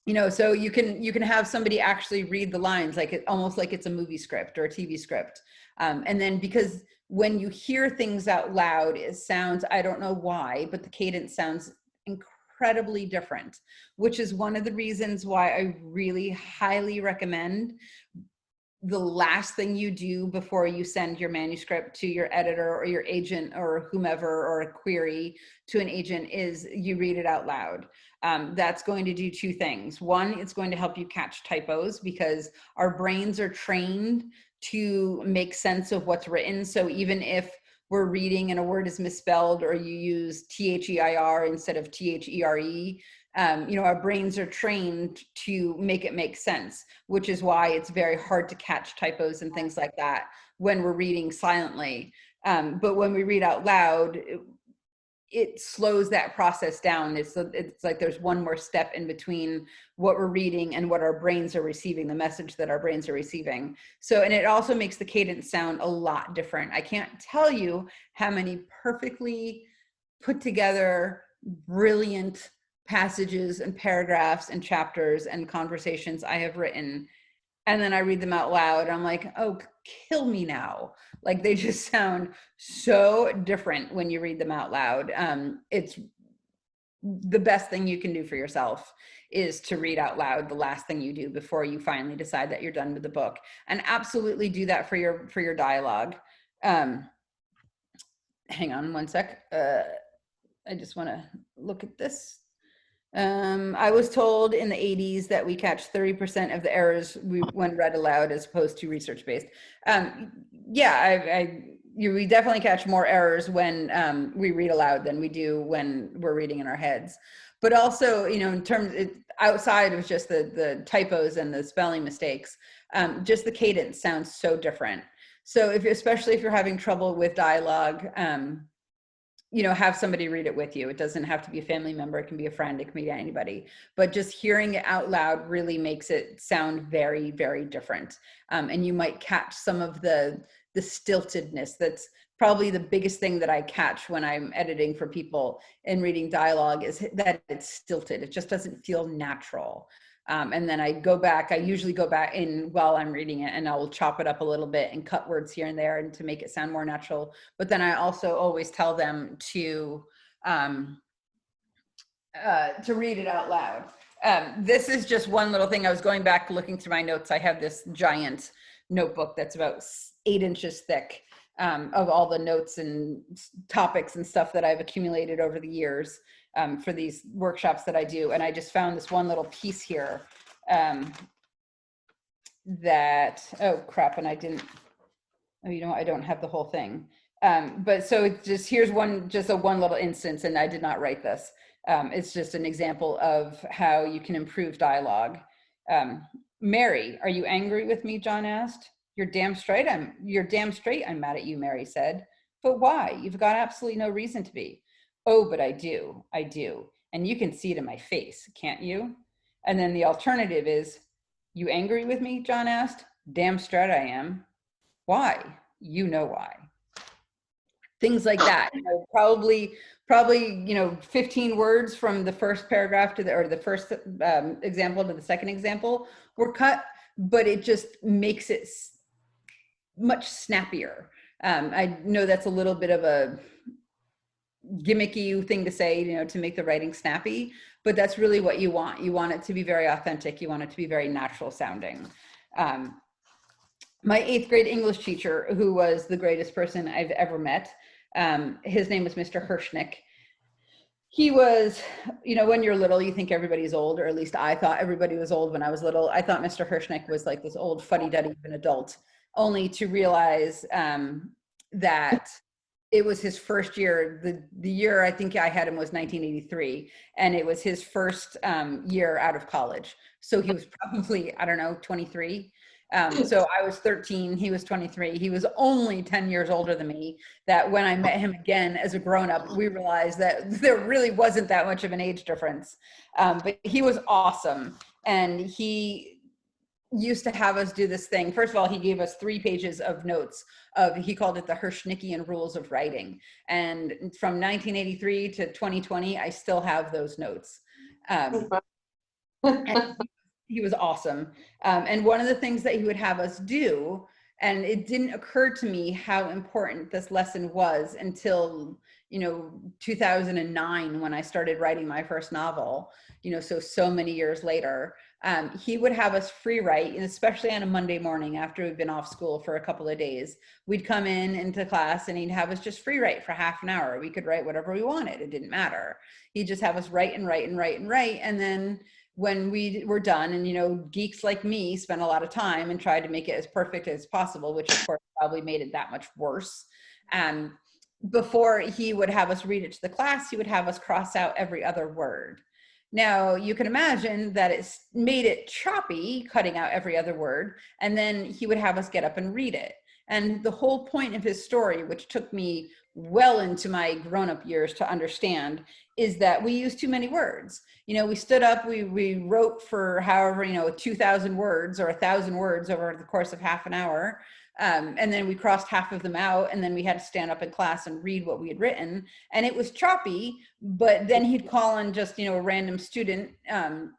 You know, so you can have somebody actually read the lines, like almost like it's a movie script or a TV script. And then, because when you hear things out loud, it sounds, I don't know why, but the cadence sounds incredibly different, which is one of the reasons why I really highly recommend the last thing you do before you send your manuscript to your editor or your agent or whomever, or a query to an agent, is you read it out loud. That's going to do two things. One, it's going to help you catch typos, because our brains are trained to make sense of what's written. So even if we're reading and a word is misspelled, or you use THEIR instead of THERE, you know, our brains are trained to make it make sense, which is why it's very hard to catch typos and things like that when we're reading silently. But when we read out loud, it slows that process down. It's like there's one more step in between what we're reading and what our brains are receiving, the message that our brains are receiving. So, and it also makes the cadence sound a lot different. I can't tell you how many perfectly put together, brilliant passages and paragraphs and chapters and conversations I have written, and then I read them out loud. I'm like, oh, kill me now. Like, they just sound so different when you read them out loud. It's the best thing you can do for yourself, is to read out loud the last thing you do before you finally decide that you're done with the book. And absolutely do that for your dialogue. Hang on one sec. I just want to look at this. I was told in the 80s that we catch 30% of the errors when read aloud as opposed to research-based. Yeah, we definitely catch more errors when we read aloud than we do when we're reading in our heads. But also, you know, in terms outside of just the typos and the spelling mistakes, just the cadence sounds so different. So especially if you're having trouble with dialogue, you know, have somebody read it with you. It doesn't have to be a family member. It can be a friend. It can be anybody. But just hearing it out loud really makes it sound very, very different. And you might catch some of the stiltedness. That's probably the biggest thing that I catch when I'm editing for people and reading dialogue, is that it's stilted. It just doesn't feel natural. And then I usually go back in while I'm reading it, and I'll chop it up a little bit and cut words here and there and to make it sound more natural. But then I also always tell them to read it out loud. This is just one little thing. I was going back looking through my notes. I have this giant notebook that's about 8 inches thick of all the notes and topics and stuff that I've accumulated over the years for these workshops that I do. And I just found this one little piece here that, oh crap, and I didn't, oh, you know what, I don't have the whole thing. But so it's just, here's one little instance, and I did not write this. It's just an example of how you can improve dialogue. Mary, are you angry with me? John asked. You're damn straight I'm mad at you, Mary said. But why? You've got absolutely no reason to be. Oh, but I do. And you can see it in my face, can't you? And then the alternative is, you angry with me? John asked. Damn straight I am. Why? You know why. Things like that. You know, probably, you know, 15 words from the first paragraph to the first example to the second example were cut, but it just makes it much snappier. I know that's a little bit of a gimmicky thing to say, you know, to make the writing snappy, but that's really what you want. You want it to be very authentic. You want it to be very natural sounding. My 8th grade English teacher, who was the greatest person I've ever met, his name was Mr. Hirschnick. He was, you know, when you're little, you think everybody's old, or at least I thought everybody was old when I was little. I thought Mr. Hirschnick was like this old fuddy-duddy of an adult, only to realize that it was his first year. The year I think I had him was 1983, and it was his first year out of college. So he was probably, I don't know, 23. So I was 13, he was 23. He was only 10 years older than me. That when I met him again as a grown-up, we realized that there really wasn't that much of an age difference. But he was awesome. And he used to have us do this thing. First of all, he gave us 3 pages of notes he called it the Hirschnickian rules of writing. And from 1983 to 2020, I still have those notes. And he was awesome. And one of the things that he would have us do, and it didn't occur to me how important this lesson was until, you know, 2009, when I started writing my first novel, you know, so many years later. He would have us free write, and especially on a Monday morning after we'd been off school for a couple of days. We'd come into class and he'd have us just free write for half an hour. We could write whatever we wanted. It didn't matter. He'd just have us write and write and write and write. And then when we were done, and, you know, geeks like me spent a lot of time and tried to make it as perfect as possible, which of course probably made it that much worse. Before he would have us read it to the class, he would have us cross out every other word. Now, you can imagine that it's made it choppy, cutting out every other word, and then he would have us get up and read it. And the whole point of his story, which took me well into my grown-up years to understand, is that we use too many words. You know, we stood up, we wrote for however, you know, 2,000 words or 1,000 words over the course of half an hour. And then we crossed half of them out, and then we had to stand up in class and read what we had written. And it was choppy, but then he'd call on just, you know, a random student and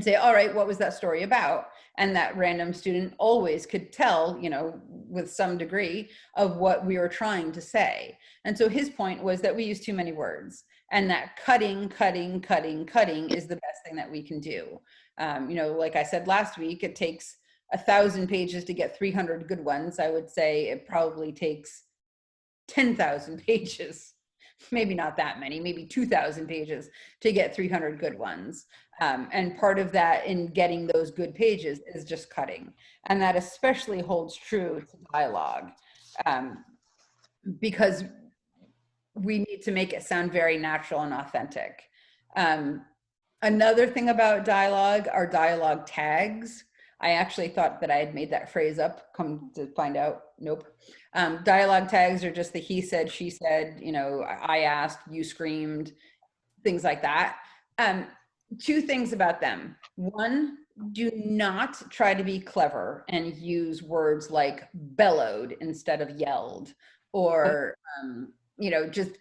say, all right, what was that story about? And that random student always could tell, you know, with some degree of what we were trying to say. And so his point was that we use too many words, and that cutting is the best thing that we can do. You know, like I said last week, it takes 1,000 pages to get 300 good ones. I would say it probably takes 10,000 pages, maybe not that many, maybe 2,000 pages to get 300 good ones. And part of that in getting those good pages is just cutting. And that especially holds true to dialogue. because we need to make it sound very natural and authentic. Another thing about dialogue are dialogue tags. I actually thought that I had made that phrase up, come to find out, nope. Dialogue tags are just the he said, she said, you know, I asked, you screamed, things like that. Two things about them. One, do not try to be clever and use words like bellowed instead of yelled, or, you know, just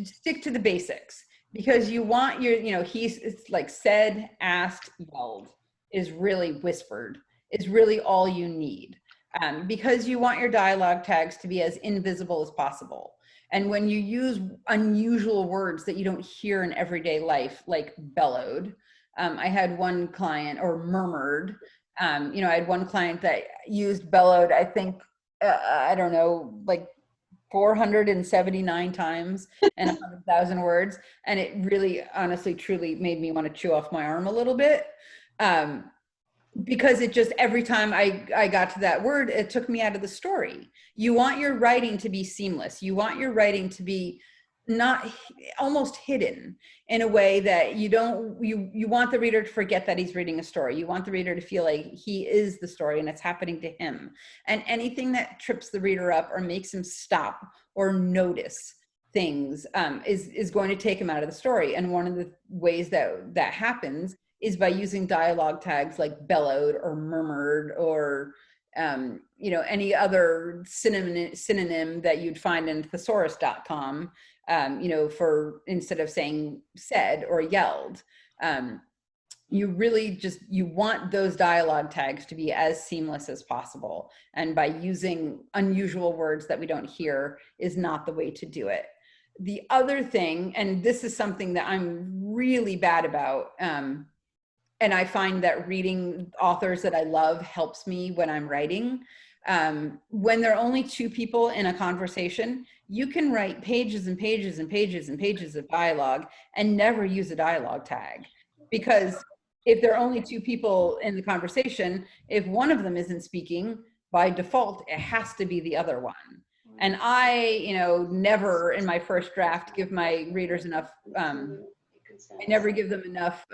stick to the basics, because you want your, you know, it's like said, asked, yelled is really whispered, is really all you need, because you want your dialogue tags to be as invisible as possible. And when you use unusual words that you don't hear in everyday life, like bellowed, I had one client, or murmured, you know, I had one client that used bellowed, I think, I don't know, like 479 times and 100,000 words. And it really, honestly, truly made me want to chew off my arm a little bit. Because it just, every time I got to that word, it took me out of the story. You want your writing to be seamless. You want your writing to be not almost hidden in a way that you don't, you want the reader to forget that he's reading a story. You want the reader to feel like he is the story and it's happening to him. And anything that trips the reader up or makes him stop or notice things is going to take him out of the story. And one of the ways that happens is by using dialogue tags like bellowed or murmured, or you know, any other synonym that you'd find in thesaurus.com, you know, for instead of saying said or yelled. You really just, you want those dialogue tags to be as seamless as possible. And by using unusual words that we don't hear is not the way to do it. The other thing, and this is something that I'm really bad about, and I find that reading authors that I love helps me when I'm writing. When there are only two people in a conversation, you can write pages and pages and pages and pages of dialogue and never use a dialogue tag. Because if there are only two people in the conversation, if one of them isn't speaking, by default, it has to be the other one. And I, you know, never in my first draft give my readers enough, I never give them enough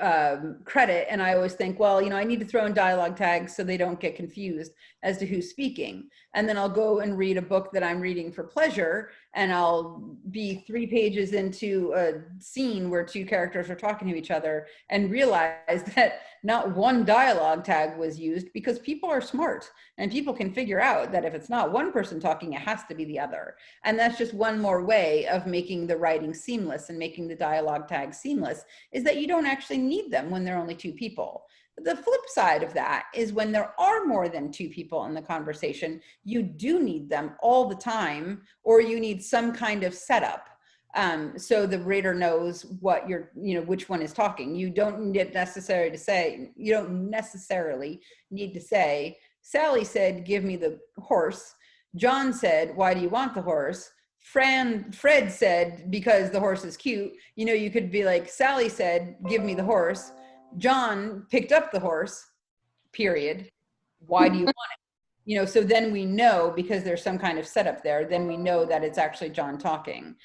credit. And I always think, well, you know, I need to throw in dialogue tags so they don't get confused as to who's speaking. And then I'll go and read a book that I'm reading for pleasure, and I'll be 3 pages into a scene where two characters are talking to each other and realize that not one dialogue tag was used, because people are smart and people can figure out that if it's not one person talking, it has to be the other. And that's just one more way of making the writing seamless and making the dialogue tag seamless, is that you don't actually need them when there are only two people. The flip side of that is when there are more than two people in the conversation, you do need them all the time, or you need some kind of setup. So the reader knows what you're, you know, which one is talking. You don't necessarily need to say, Sally said, give me the horse. John said, why do you want the horse? Fred said, because the horse is cute. You know, you could be like, Sally said, give me the horse. John picked up the horse, period. Why do you want it? You know, so then we know, because there's some kind of setup there, then we know that it's actually John talking.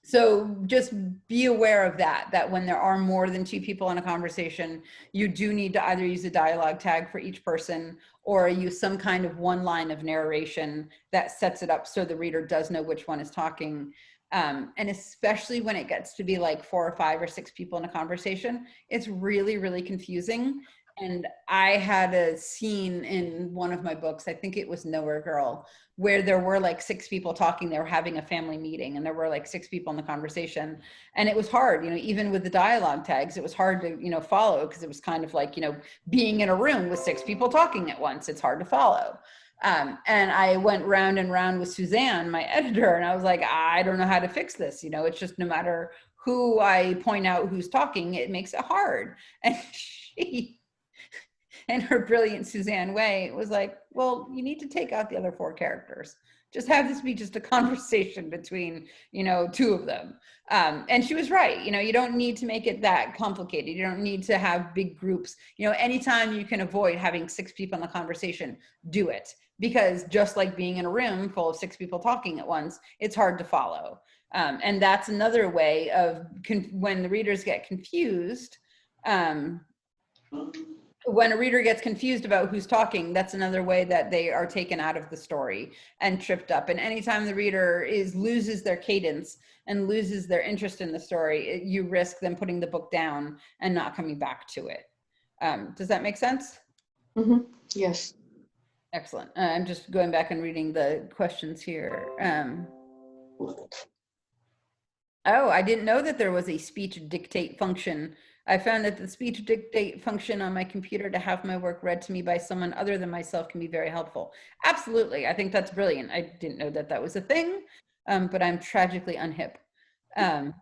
So just be aware of that when there are more than two people in a conversation, you do need to either use a dialogue tag for each person, or use some kind of one line of narration that sets it up so the reader does know which one is talking. And especially when it gets to be like 4 or 5 or 6 people in a conversation, it's really, really confusing. And I had a scene in one of my books, I think it was Nowhere Girl, where there were like 6 people talking. They were having a family meeting and there were like 6 people in the conversation. And it was hard, you know, even with the dialogue tags, it was hard to, you know, follow, because it was kind of like, you know, being in a room with 6 people talking at once, it's hard to follow. And I went round and round with Suzanne, my editor, and I was like, I don't know how to fix this. You know, it's just no matter who I point out who's talking, it makes it hard. And she, in her brilliant Suzanne way, was like, well, you need to take out the other 4 characters. Just have this be just a conversation between, you know, two of them. And she was right. You know, you don't need to make it that complicated. You don't need to have big groups. You know, anytime you can avoid having 6 people in the conversation, do it. Because just like being in a room full of 6 people talking at once, it's hard to follow. And that's another way of, when the readers get confused, when a reader gets confused about who's talking, that's another way that they are taken out of the story and tripped up. And anytime the reader loses their cadence and loses their interest in the story, you risk them putting the book down and not coming back to it. Does that make sense? Mm-hmm. Yes. Excellent. I'm just going back and reading the questions here. Oh, I didn't know that there was a speech dictate function. I found that the speech dictate function on my computer to have my work read to me by someone other than myself can be very helpful. Absolutely. I think that's brilliant. I didn't know that that was a thing, but I'm tragically unhip. So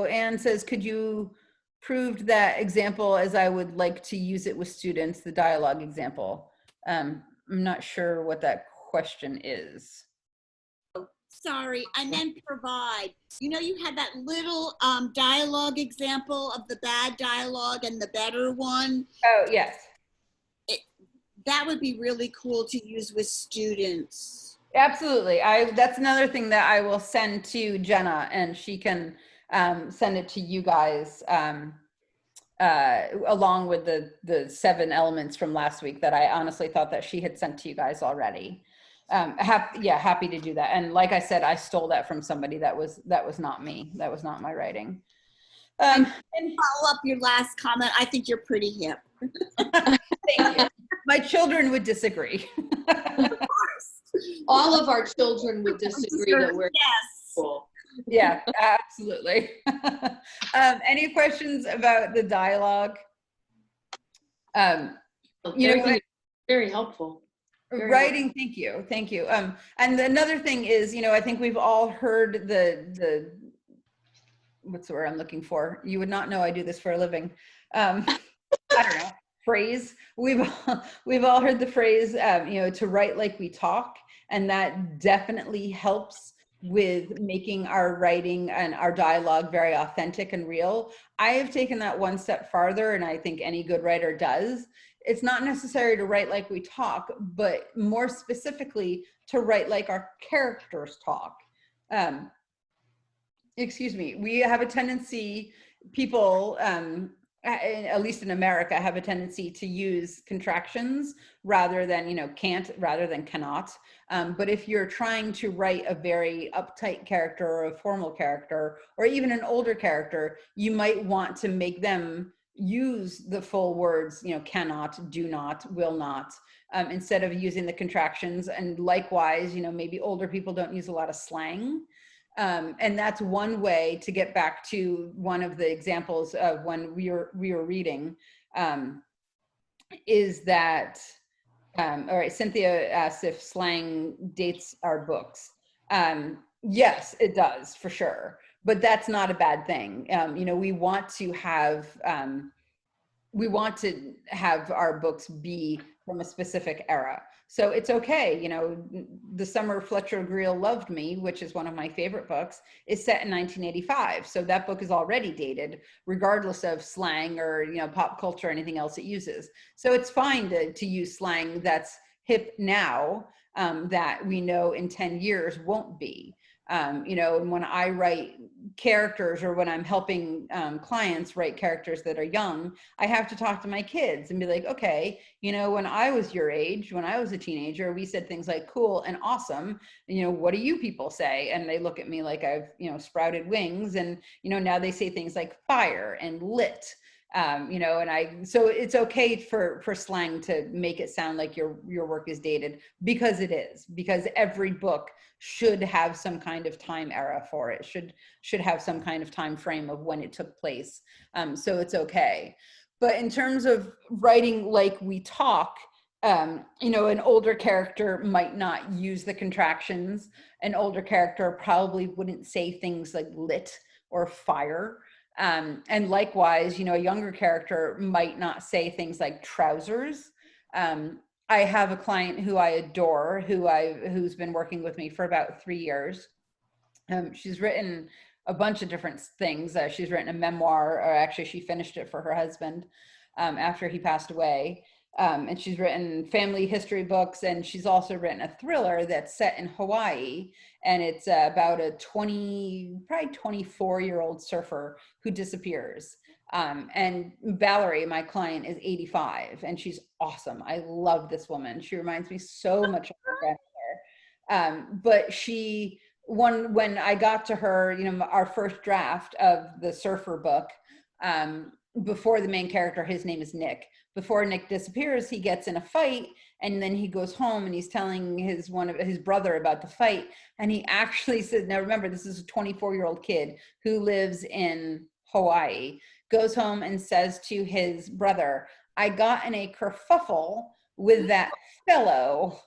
Anne says, could you prove that example as I would like to use it with students, the dialogue example? I'm not sure what that question is. Sorry, I meant provide. You know, you had that little dialogue example of the bad dialogue and the better one. Oh, yes. That would be really cool to use with students. Absolutely. That's another thing that I will send to Jenna, and she can send it to you guys along with the 7 elements from last week that I honestly thought that she had sent to you guys already. Happy to do that. And like I said, I stole that from somebody. That was not me. That was not my writing. And follow up your last comment. I think you're pretty hip. Thank you. My children would disagree. Of course. All of our children would disagree that we're cool. Yeah, absolutely. Any questions about the dialogue? Very helpful. Writing, thank you. And another thing is, you know, I think we've all heard the what's the word I'm looking for? You would not know I do this for a living. I don't know, phrase. We've all heard the phrase, you know, to write like we talk, and that definitely helps with making our writing and our dialogue very authentic and real. I have taken that one step farther, and I think any good writer does. It's not necessary to write like we talk, but more specifically to write like our characters talk. Excuse me, we have a tendency, people, at least in America, have a tendency to use contractions rather than, you know, can't rather than cannot. But if you're trying to write a very uptight character or a formal character, or even an older character, you might want to make them use the full words, you know, cannot, do not, will not, instead of using the contractions. And likewise, you know, maybe older people don't use a lot of slang. And that's one way to get back to one of the examples of when we were reading, is that, all right, Cynthia asked if slang dates our books. Yes, it does, for sure. But that's not a bad thing. You know, we want to have our books be from a specific era. So it's okay, you know, The Summer Fletcher Greele Loved Me, which is one of my favorite books, is set in 1985. So that book is already dated, regardless of slang or, you know, pop culture or anything else it uses. So it's fine to use slang that's hip now, that we know in 10 years won't be. You know, and when I write characters, or when I'm helping clients write characters that are young, I have to talk to my kids and be like, okay, you know, when I was your age, when I was a teenager, we said things like cool and awesome. You know, what do you people say? And they look at me like I've, you know, sprouted wings. And, you know, now they say things like fire and lit. You know, and so it's okay for slang to make it sound like your work is dated, because it is, because every book should have some kind of time era for it, should have some kind of time frame of when it took place. So it's okay. But in terms of writing like we talk, you know, an older character might not use the contractions. An older character probably wouldn't say things like lit or fire. And likewise, you know, a younger character might not say things like trousers. I have a client who I adore, who's been working with me for about 3 years. She's written a bunch of different things. She's written a memoir, or actually she finished it for her husband after he passed away. And she's written family history books, and she's also written a thriller that's set in Hawaii, and it's about a probably 24-year-old surfer who disappears. And Valerie, my client, is 85, and she's awesome. I love this woman. She reminds me so much of her grandmother. But when I got to her, you know, our first draft of the surfer book, before the main character, his name is Nick. Before Nick disappears, he gets in a fight, and then he goes home and he's telling his brother about the fight. And he actually said, now remember, this is a 24-year-old kid who lives in Hawaii, goes home and says to his brother, "I got in a kerfuffle with that fellow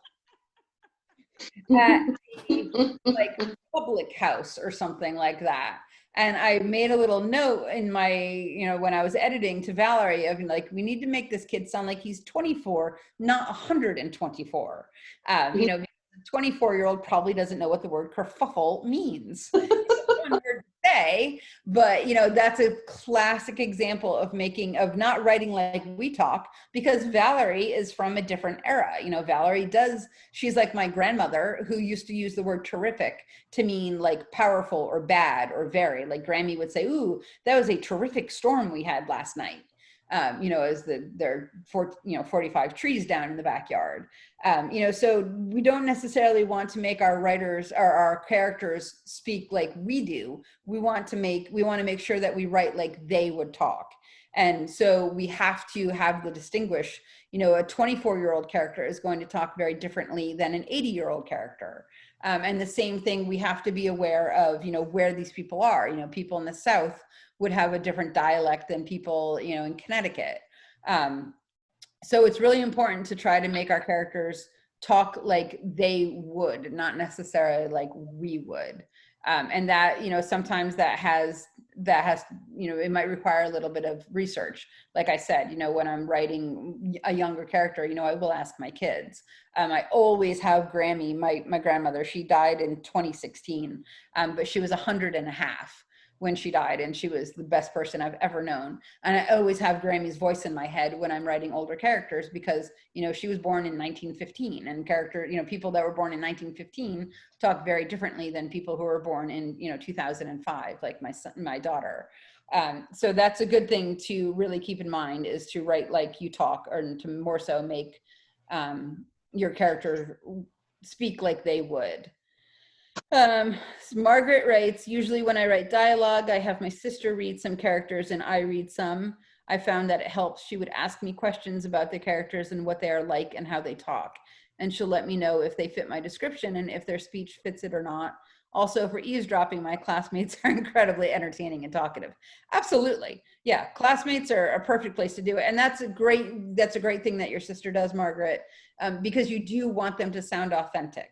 at the like public house," or something like that. And I made a little note in my, you know, when I was editing to Valerie of like, we need to make this kid sound like he's 24, not 124. You know, a 24-year-old probably doesn't know what the word kerfuffle means. It's a fun word to say, but you know, that's a classic example of not writing like we talk, because Valerie is from a different era. You know, she's like my grandmother, who used to use the word terrific to mean like powerful or bad or very. Like Grammy would say, "Ooh, that was a terrific storm we had last night." You know, as there are 45 trees down in the backyard. You know, so we don't necessarily want to make our writers or our characters speak like we do. We want to make sure that we write like they would talk. And so we have to have the distinguish, you know, a 24-year-old character is going to talk very differently than an 80-year-old character. And the same thing, we have to be aware of, you know, where these people are. You know, people in the South would have a different dialect than people, you know, in Connecticut. So it's really important to try to make our characters talk like they would, not necessarily like we would. And that, you know, sometimes that has, you know, it might require a little bit of research. Like I said, you know, when I'm writing a younger character, you know, I will ask my kids. I always have Grammy, my grandmother. She died in 2016, but she was 100.5 when she died, and she was the best person I've ever known. And I always have Grammy's voice in my head when I'm writing older characters, because, you know, she was born in 1915, and people that were born in 1915 talk very differently than people who were born in, you know, 2005, like my daughter. So that's a good thing to really keep in mind, is to write like you talk, or to more so make your characters speak like they would. Margaret writes, usually when I write dialogue, I have my sister read some characters and I read some. I found that it helps. She would ask me questions about the characters and what they are like and how they talk. And she'll let me know if they fit my description and if their speech fits it or not. Also, for eavesdropping, my classmates are incredibly entertaining and talkative. Absolutely. Yeah, classmates are a perfect place to do it. And that's a great thing that your sister does, Margaret, because you do want them to sound authentic.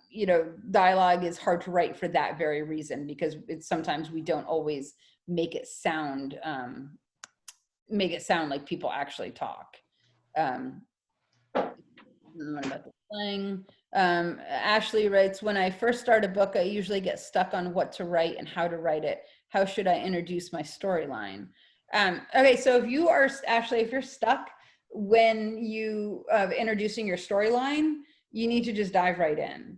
You know, dialogue is hard to write for that very reason, because sometimes we don't always make it sound like people actually talk. What about the slang? Ashley writes, when I first start a book, I usually get stuck on what to write and how to write it. How should I introduce my storyline? Okay, so if you're stuck when you introducing your storyline, you need to just dive right in.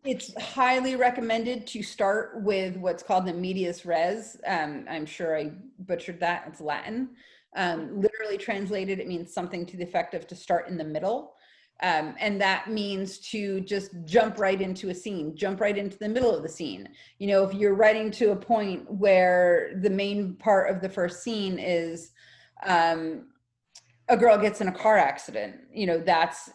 It's highly recommended to start with what's called the medias res. I'm sure I butchered that. It's Latin. Literally translated, it means something to the effect of to start in the middle. And that means to just jump right into a scene, jump right into the middle of the scene. You know, if you're writing to a point where the main part of the first scene is a girl gets in a car accident, you know, that's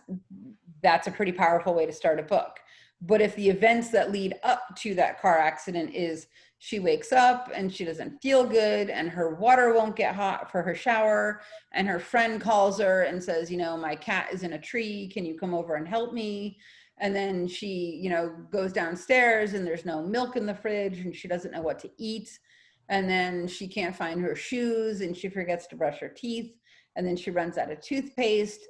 a pretty powerful way to start a book. But if the events that lead up to that car accident is she wakes up and she doesn't feel good and her water won't get hot for her shower, and her friend calls her and says, you know, my cat is in a tree, can you come over and help me? And then she, you know, goes downstairs and there's no milk in the fridge and she doesn't know what to eat. And then she can't find her shoes and she forgets to brush her teeth. And then she runs out of toothpaste.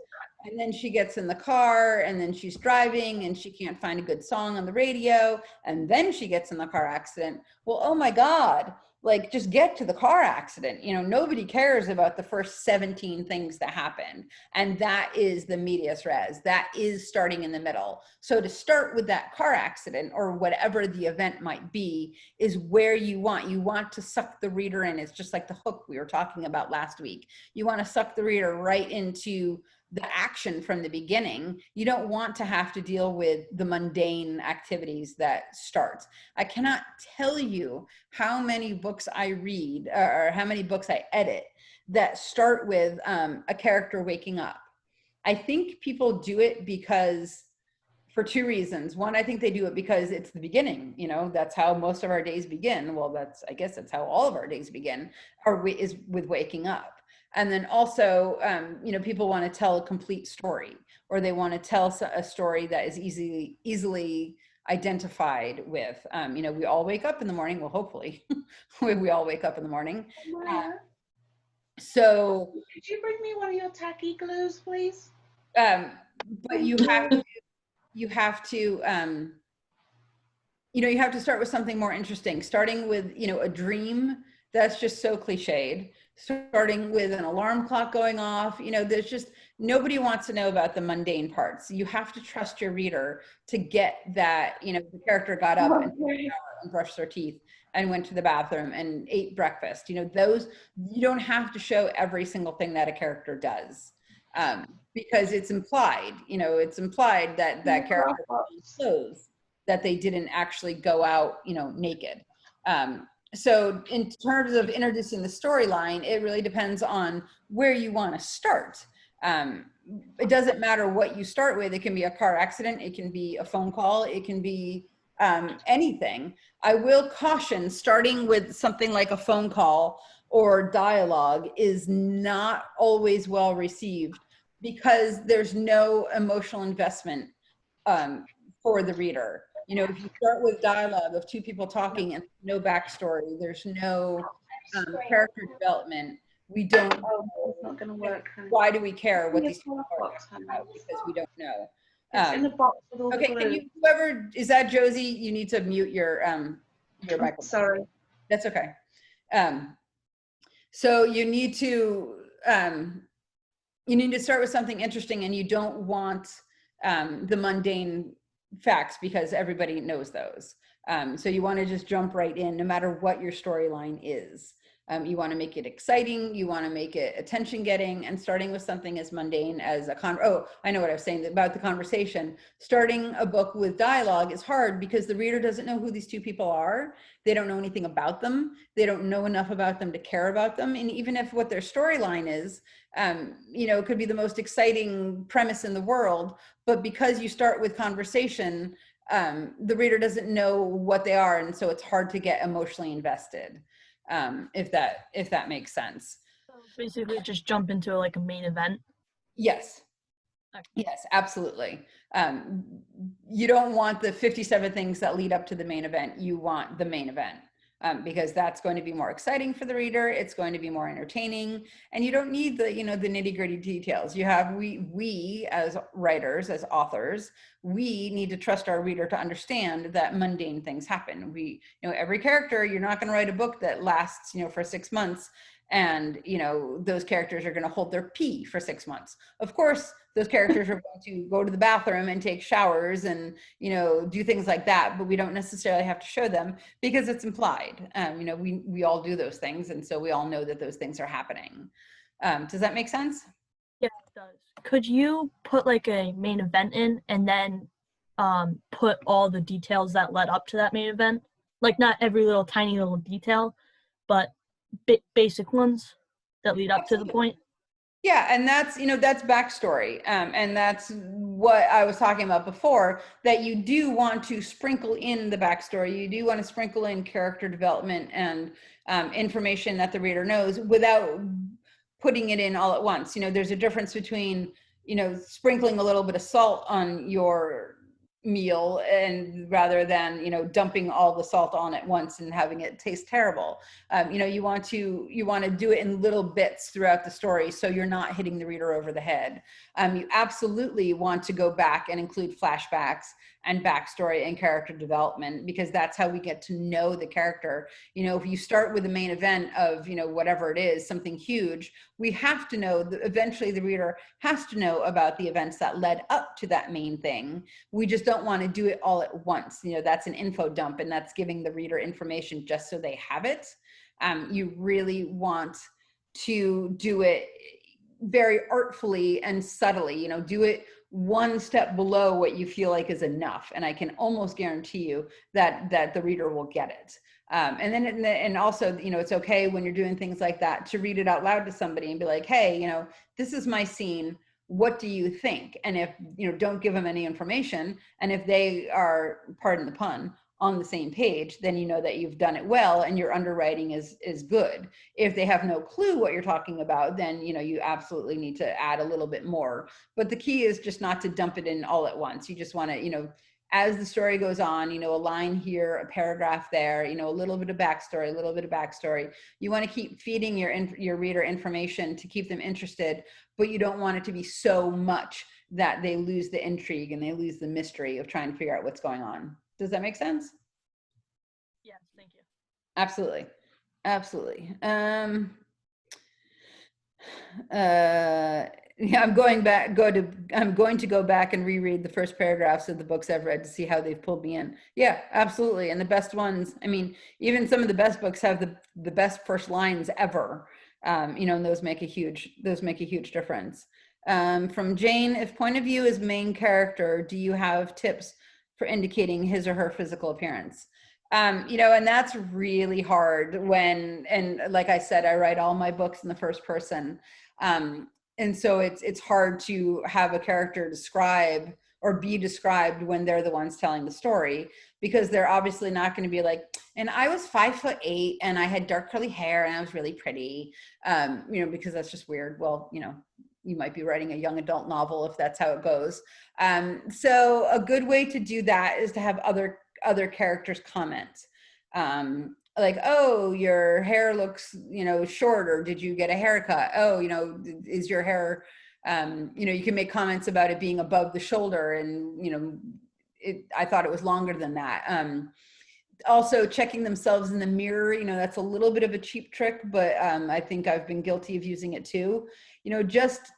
And then she gets in the car and then she's driving and she can't find a good song on the radio. And then she gets in the car accident. Well, oh my God, like just get to the car accident. You know, nobody cares about the first 17 things that happened. And that is the medias res. That is starting in the middle. So to start with that car accident or whatever the event might be is where you want to suck the reader in. It's just like the hook we were talking about last week. You want to suck the reader right into the action from the beginning. You don't want to have to deal with the mundane activities that start. I cannot tell you how many books I read or how many books I edit that start with a character waking up. I think people do it because for two reasons. One, I think they do it because it's the beginning. You know, that's how most of our days begin. Well, I guess that's how all of our days begin, is with waking up. And then also, you know, people want to tell a complete story, or they want to tell a story that is easily identified with. You know, we all wake up in the morning. Well, hopefully, we all wake up in the morning. So, could you bring me one of your tacky glues, please? But you have to, you know, you have to start with something more interesting. Starting with, you know, a dream that's just so cliched. Starting with an alarm clock going off, you know, there's just, nobody wants to know about the mundane parts. You have to trust your reader to get that, you know, the character got up and brushed their teeth and went to the bathroom and ate breakfast. You know, those, you don't have to show every single thing that a character does because it's implied, you know, it's implied that that character shows that they didn't actually go out, you know, naked. So in terms of introducing the storyline, it really depends on where you want to start. It doesn't matter what you start with. It can be a car accident. It can be a phone call. It can be anything. I will caution starting with something like a phone call or dialogue is not always well received because there's no emotional investment for the reader. You know, if you start with dialogue of two people talking and no backstory, there's no character development. We don't. It's not going to work. Why do we care what these people are about? Because we don't know. It's in the box with all Okay, the glue. can you, whoever is that, Josie? You need to mute your microphone. Sorry. That's okay. So you need to start with something interesting, and you don't want the mundane facts because everybody knows those. So you want to just jump right in no matter what your storyline is. You want to make it exciting, you want to make it attention getting, and starting with something as mundane as I know what I was saying about the conversation. Starting a book with dialogue is hard because the reader doesn't know who these two people are. They don't know anything about them. They don't know enough about them to care about them. And even if what their storyline is, you know, it could be the most exciting premise in the world, but because you start with conversation, the reader doesn't know what they are, and so it's hard to get emotionally invested. If that makes sense. So basically just jump into like a main event. Yes. Okay. Yes, absolutely. You don't want the 57 things that lead up to the main event. You want the main event because that's going to be more exciting for the reader. It's going to be more entertaining, and you don't need the, you know, the nitty-gritty details. You have, we as writers, as authors, we need to trust our reader to understand that mundane things happen. You know, every character, you're not going to write a book that lasts, you know, for 6 months and, you know, those characters are going to hold their pee for 6 months. Of course, those characters are going to go to the bathroom and take showers and, you know, do things like that, but we don't necessarily have to show them because it's implied. You know, we all do those things, and so we all know that those things are happening. Does that make sense? Yeah, it does. Could you put like a main event in and then put all the details that led up to that main event? Like not every little tiny little detail, but basic ones that lead up to the point. Yeah, and that's, you know, that's backstory. And that's what I was talking about before, that you do want to sprinkle in the backstory. You do want to sprinkle in character development and information that the reader knows without putting it in all at once. You know, there's a difference between, you know, sprinkling a little bit of salt on your meal, and rather than, you know, dumping all the salt on at once and having it taste terrible. You know, you want to do it in little bits throughout the story, so you're not hitting the reader over the head. You absolutely want to go back and include flashbacks and backstory and character development, because that's how we get to know the character. You know, if you start with the main event of, you know, whatever it is, something huge, we have to know that eventually the reader has to know about the events that led up to that main thing. We just don't want to do it all at once. You know, that's an info dump, and that's giving the reader information just so they have it. You really want to do it very artfully and subtly, you know, do it one step below what you feel like is enough. And I can almost guarantee you that the reader will get it. And also, you know, it's okay when you're doing things like that to read it out loud to somebody and be like, hey, you know, this is my scene. What do you think? And if, you know, don't give them any information. And if they are, pardon the pun, on the same page, then you know that you've done it well and your underwriting is good. If they have no clue what you're talking about, then, you know, you absolutely need to add a little bit more. But the key is just not to dump it in all at once. You just want to, you know, as the story goes on, you know, a line here, a paragraph there, you know, a little bit of backstory, a little bit of backstory. You want to keep feeding your reader information to keep them interested, but you don't want it to be so much that they lose the intrigue and they lose the mystery of trying to figure out what's going on. Does that make sense? Yes, thank you. Absolutely. Absolutely. Yeah, I'm going to go back and reread the first paragraphs of the books I've read to see how they've pulled me in. Yeah, absolutely. And the best ones, I mean, even some of the best books have the best first lines ever. You know, and those make a huge difference. From Jane, if point of view is main character, do you have tips for indicating his or her physical appearance? You know, and that's really hard and like I said, I write all my books in the first person. And so it's hard to have a character describe or be described when they're the ones telling the story, because they're obviously not going to be like, and I was 5'8" and I had dark curly hair and I was really pretty, you know, because that's just weird. Well, you know, you might be writing a young adult novel if that's how it goes. So a good way to do that is to have other characters comment. Like, oh, your hair looks, you know, short, or did you get a haircut? Oh, you know, is your hair, you know, you can make comments about it being above the shoulder, and, you know, I thought it was longer than that. Also checking themselves in the mirror, you know, that's a little bit of a cheap trick, but I think I've been guilty of using it too. You know, just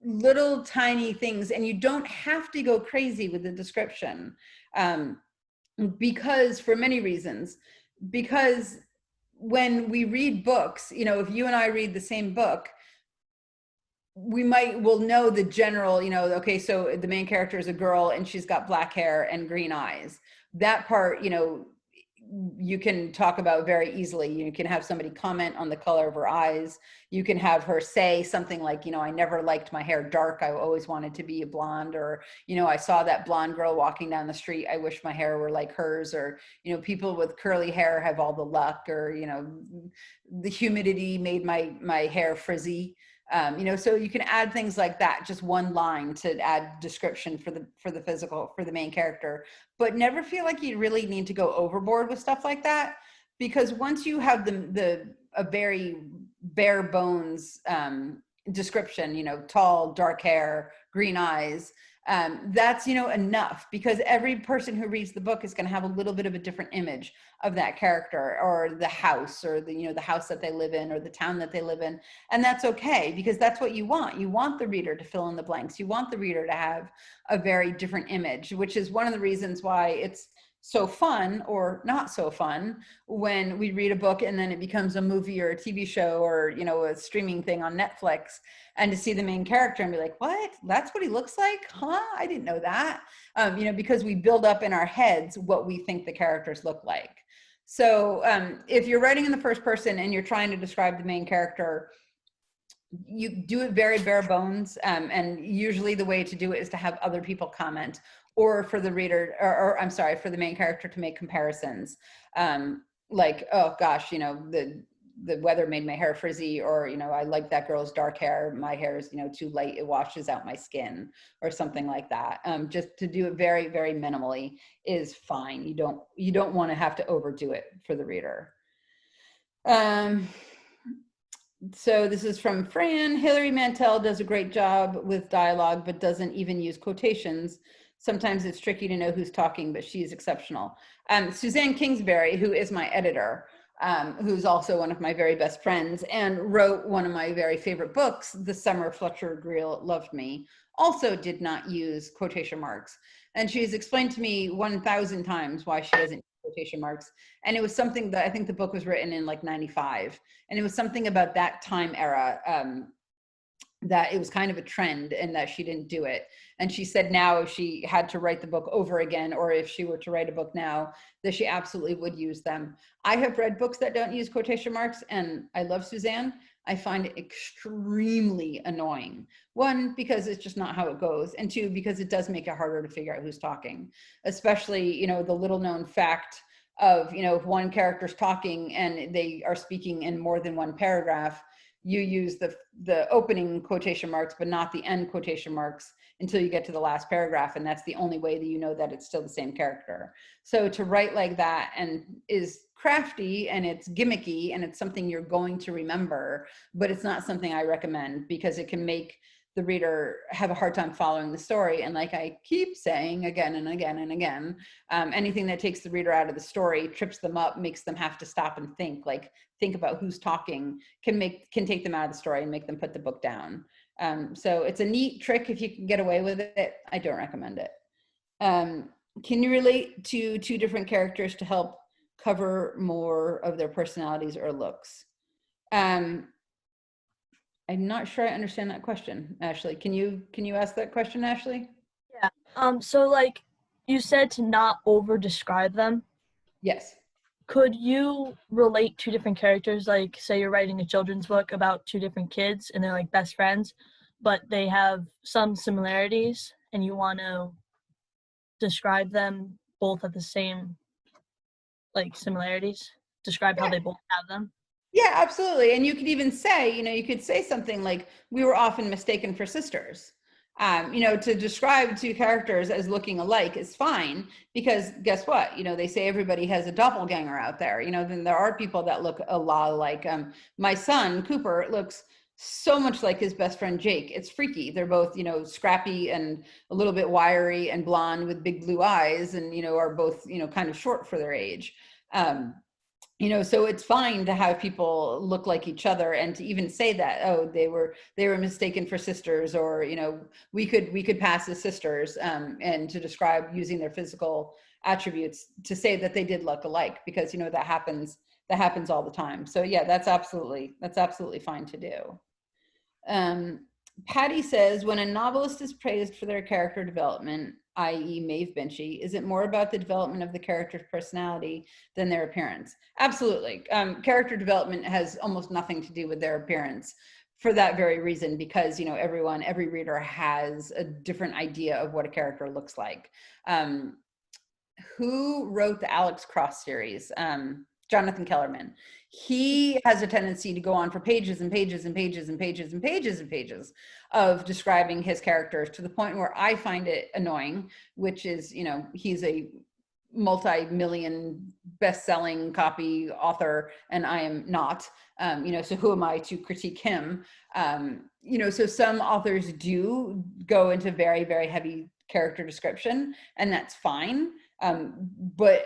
little tiny things, and you don't have to go crazy with the description, because for many reasons. Because when we read books, you know, if you and I read the same book, we'll know the general, you know, okay, so the main character is a girl and she's got black hair and green eyes. That part, you know, you can talk about very easily. You can have somebody comment on the color of her eyes. You can have her say something like, you know, I never liked my hair dark. I always wanted to be a blonde. Or, you know, I saw that blonde girl walking down the street. I wish my hair were like hers. Or, you know, people with curly hair have all the luck. Or, you know, the humidity made my hair frizzy. You know, so you can add things like that, just one line to add description for the main character, but never feel like you really need to go overboard with stuff like that, because once you have a very bare bones description, you know, tall, dark hair, green eyes, that's, you know, enough, because every person who reads the book is going to have a little bit of a different image of that character, or the house, or the, you know, the house that they live in, or the town that they live in. And that's okay, because that's what you want. You want the reader to fill in the blanks. You want the reader to have a very different image, which is one of the reasons why it's so fun, or not so fun, when we read a book and then it becomes a movie or a TV show, or, you know, a streaming thing on Netflix, and to see the main character and be like, what? That's what he looks like? Huh? I didn't know that. You know, because we build up in our heads what we think the characters look like. So if you're writing in the first person and you're trying to describe the main character, you do it very bare bones. And usually the way to do it is to have other people comment, or for the reader, or I'm sorry, for the main character to make comparisons. Like, oh gosh, you know, the weather made my hair frizzy, or, you know, I like that girl's dark hair, my hair is, you know, too light, it washes out my skin, or something like that. Just to do it very, very minimally is fine. You don't want to have to overdo it for the reader. So this is from Fran. Hilary Mantel does a great job with dialogue, but doesn't even use quotations. Sometimes it's tricky to know who's talking, but she's exceptional. Suzanne Kingsbury, who is my editor, who's also one of my very best friends and wrote one of my very favorite books, The Summer Fletcher Greele Loved Me, also did not use quotation marks. And she's explained to me 1,000 times why she doesn't use quotation marks. And it was something that, I think the book was written in like 95. And it was something about that time era that it was kind of a trend, and that she didn't do it. And she said now if she had to write the book over again, or if she were to write a book now, that she absolutely would use them. I have read books that don't use quotation marks, and I love Suzanne. I find it extremely annoying. One, because it's just not how it goes. And two, because it does make it harder to figure out who's talking, especially, you know, the little known fact of, you know, if one character's talking and they are speaking in more than one paragraph, you use the opening quotation marks, but not the end quotation marks until you get to the last paragraph. And that's the only way that you know that it's still the same character. So to write like that and is crafty, and it's gimmicky, and it's something you're going to remember, but it's not something I recommend, because it can make the reader have a hard time following the story. And like I keep saying again and again and again, anything that takes the reader out of the story, trips them up, makes them have to stop and think about who's talking, can take them out of the story and make them put the book down. So it's a neat trick if you can get away with it. I don't recommend it. Can you relate to two different characters to help cover more of their personalities or looks? I'm not sure I understand that question, Ashley. Can you ask that question, Ashley? Yeah. So like you said to not over describe them. Yes. Could you relate two different characters? Like say you're writing a children's book about two different kids and they're like best friends, but they have some similarities, and you want to describe them both at the same like similarities, describe how they both have them. Yeah, absolutely. And you could even say, you know, you could say something like, we were often mistaken for sisters. You know, to describe two characters as looking alike is fine, because guess what? You know, they say everybody has a doppelganger out there. You know, then there are people that look a lot alike. My son, Cooper, looks so much like his best friend, Jake. It's freaky. They're both, you know, scrappy and a little bit wiry and blonde with big blue eyes, and, you know, are both, you know, kind of short for their age. You know, so it's fine to have people look like each other, and to even say that, oh, they were mistaken for sisters, or, you know, we could pass as sisters, and to describe using their physical attributes to say that they did look alike, because, you know, that happens all the time. So yeah, that's absolutely fine to do. Patty says, when a novelist is praised for their character development, i.e. Maeve Binchy, is it more about the development of the character's personality than their appearance? Absolutely. Character development has almost nothing to do with their appearance, for that very reason, because, you know, every reader has a different idea of what a character looks like. Who wrote the Alex Cross series? Jonathan Kellerman. He has a tendency to go on for pages and pages and pages and pages and pages and pages of describing his characters, to the point where I find it annoying, which is, you know, he's a multi-million best-selling copy author and I am not, you know, so who am I to critique him? You know, so some authors do go into very, very heavy character description, and that's fine. But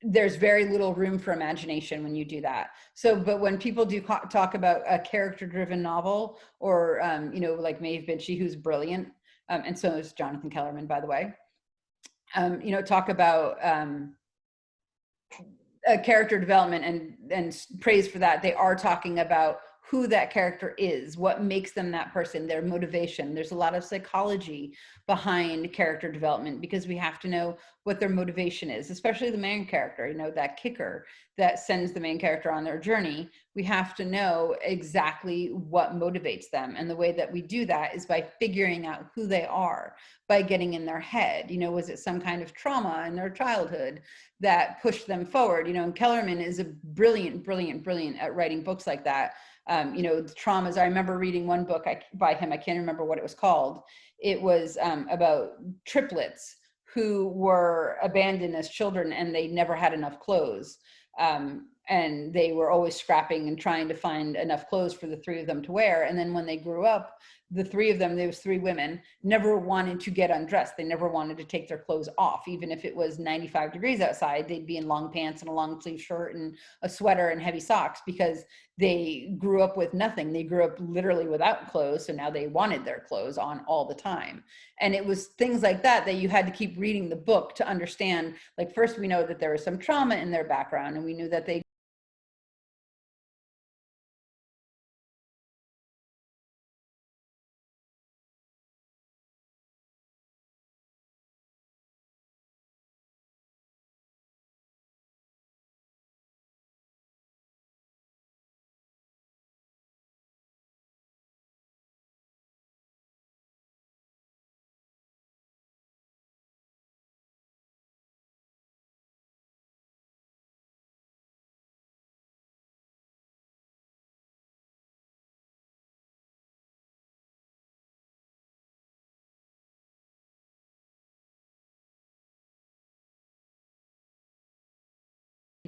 there's very little room for imagination when you do that. So, but when people do talk about a character-driven novel, or, you know, like Maeve Binchy, who's brilliant, and so is Jonathan Kellerman, by the way, you know, talk about character development and praise for that, they are talking about who that character is, what makes them that person, their motivation. There's a lot of psychology behind character development, because we have to know what their motivation is, especially the main character, you know, that kicker that sends the main character on their journey. We have to know exactly what motivates them. And the way that we do that is by figuring out who they are, by getting in their head. You know, was it some kind of trauma in their childhood that pushed them forward? You know, and Kellerman is a brilliant at writing books like that. You know, the traumas. I remember reading one book by him. I can't remember what it was called. It was about triplets who were abandoned as children and they never had enough clothes. And they were always scrapping and trying to find enough clothes for the three of them to wear. And then when they grew up, the three of them, there was three women, never wanted to get undressed. They never wanted to take their clothes off. Even if it was 95 degrees outside, they'd be in long pants and a long sleeve shirt and a sweater and heavy socks because they grew up with nothing. They grew up literally without clothes. So now they wanted their clothes on all the time. And it was things like that that you had to keep reading the book to understand. Like, first we know that there was some trauma in their background, and we knew that they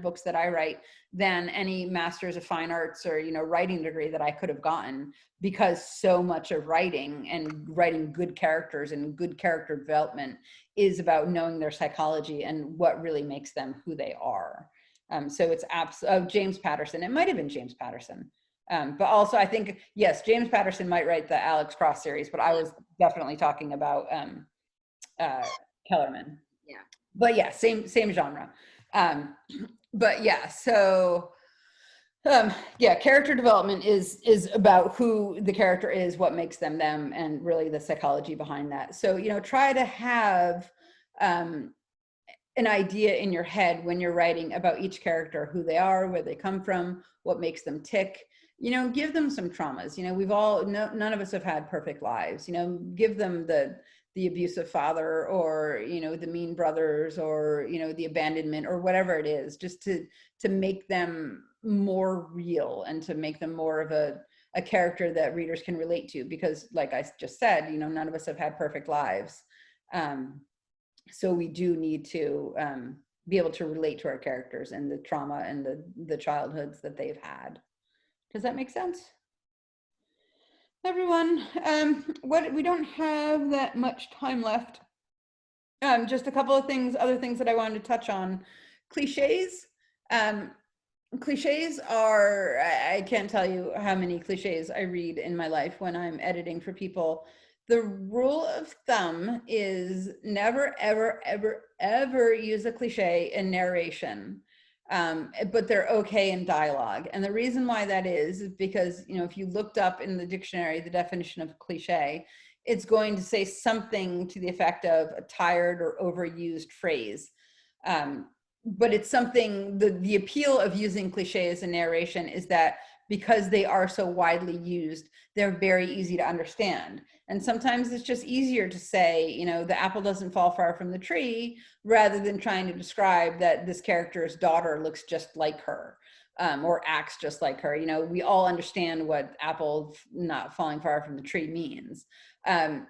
books that I write than any Masters of Fine Arts or, you know, writing degree that I could have gotten, because so much of writing and writing good characters and good character development is about knowing their psychology and what really makes them who they are. So it's James Patterson. It might have been James Patterson. But also I think, yes, James Patterson might write the Alex Cross series, but I was definitely talking about Kellerman. Yeah. But yeah, same genre. But yeah, so yeah, character development is about who the character is, what makes them them, and really the psychology behind that. So, you know, try to have an idea in your head when you're writing about each character, who they are, where they come from, what makes them tick. You know, give them some traumas. You know, none of us have had perfect lives. You know, give them the abusive father, or, you know, the mean brothers, or, you know, the abandonment, or whatever it is, just to make them more real and to make them more of a character that readers can relate to. Because like I just said, you know, none of us have had perfect lives. So we do need to be able to relate to our characters and the trauma and the childhoods that they've had. Does that make sense? Everyone, we don't have that much time left. Just a couple of other things that I wanted to touch on. Cliches. Cliches are, I can't tell you how many cliches I read in my life when I'm editing for people. The rule of thumb is never, ever, ever, ever use a cliche in narration. But they're okay in dialogue. And the reason why that is because, you know, if you looked up in the dictionary the definition of cliche, it's going to say something to the effect of a tired or overused phrase. But it's something, the appeal of using cliches in narration is that because they are so widely used, they're very easy to understand. And sometimes it's just easier to say, you know, the apple doesn't fall far from the tree, rather than trying to describe that this character's daughter looks just like her, or acts just like her. You know, we all understand what apple not falling far from the tree means.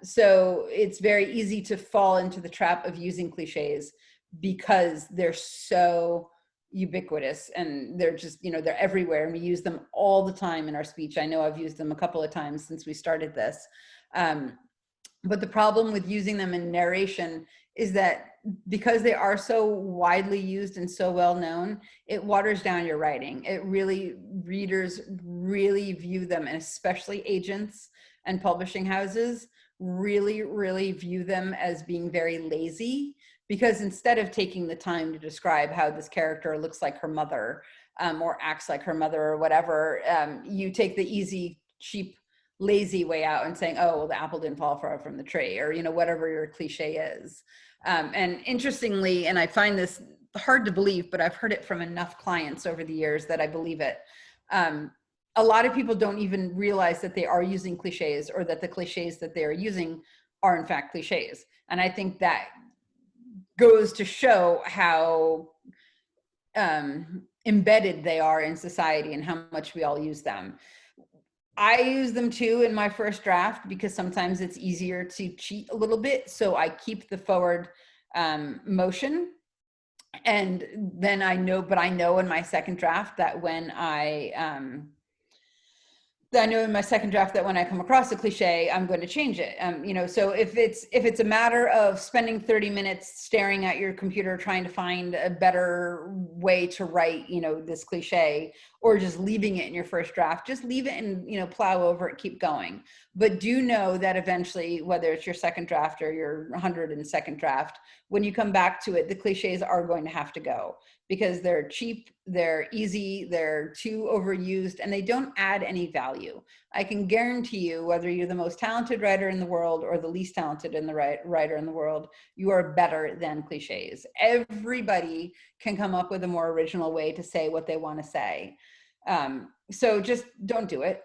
So it's very easy to fall into the trap of using cliches because they're so ubiquitous and they're just, you know, they're everywhere, and we use them all the time in our speech. I know I've used them a couple of times since we started this. But the problem with using them in narration is that because they are so widely used and so well known, it waters down your writing. Readers really view them, and especially agents and publishing houses really view them as being very lazy, because instead of taking the time to describe how this character looks like her mother, or acts like her mother, or whatever, you take the easy, cheap, lazy way out and saying, oh, well, the apple didn't fall far from the tree, or, you know, whatever your cliche is. And interestingly, and I find this hard to believe, but I've heard it from enough clients over the years that I believe it. A lot of people don't even realize that they are using cliches, or that the cliches that they are using are in fact cliches. And I think that goes to show how embedded they are in society and how much we all use them. I use them too in my first draft because sometimes it's easier to cheat a little bit. So I keep the forward motion. And then I know in my second draft that when when I come across a cliche, I'm going to change it. You know, so if it's a matter of spending 30 minutes staring at your computer trying to find a better way to write, you know, this cliche, or just leaving it in your first draft, just leave it and, you know, plow over it, keep going. But do know that eventually, whether it's your second draft or your 102nd draft, when you come back to it, the cliches are going to have to go, because they're cheap, they're easy, they're too overused, and they don't add any value. I can guarantee you, whether you're the most talented writer in the world or the least talented writer in the world, you are better than cliches. Everybody can come up with a more original way to say what they want to say. So just don't do it.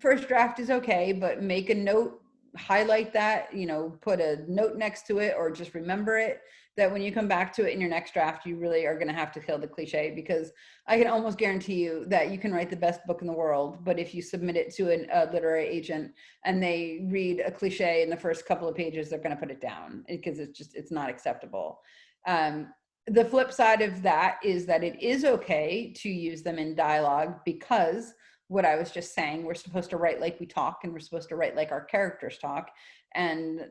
First draft is okay, but make a note, highlight that, you know, put a note next to it, or just remember it, that when you come back to it in your next draft, you really are going to have to kill the cliche, because I can almost guarantee you that you can write the best book in the world, but if you submit it to a literary agent and they read a cliche in the first couple of pages, they're going to put it down, because it's not acceptable. The flip side of that is that it is okay to use them in dialogue, because what I was just saying, we're supposed to write like we talk, and we're supposed to write like our characters talk. And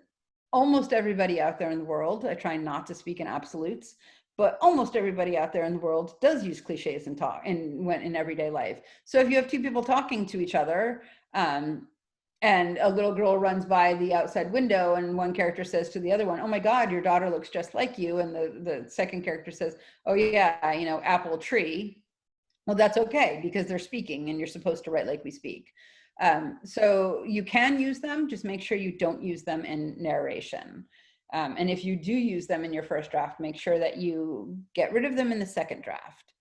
almost everybody out there in the world, I try not to speak in absolutes, but almost everybody out there in the world does use cliches in in everyday life. So if you have two people talking to each other, and a little girl runs by the outside window, and one character says to the other one, "Oh my God, your daughter looks just like you," and the second character says, "Oh yeah, you know, apple tree." Well, that's okay, because they're speaking and you're supposed to write like we speak. So you can use them, just make sure you don't use them in narration. And if you do use them in your first draft, make sure that you get rid of them in the second draft.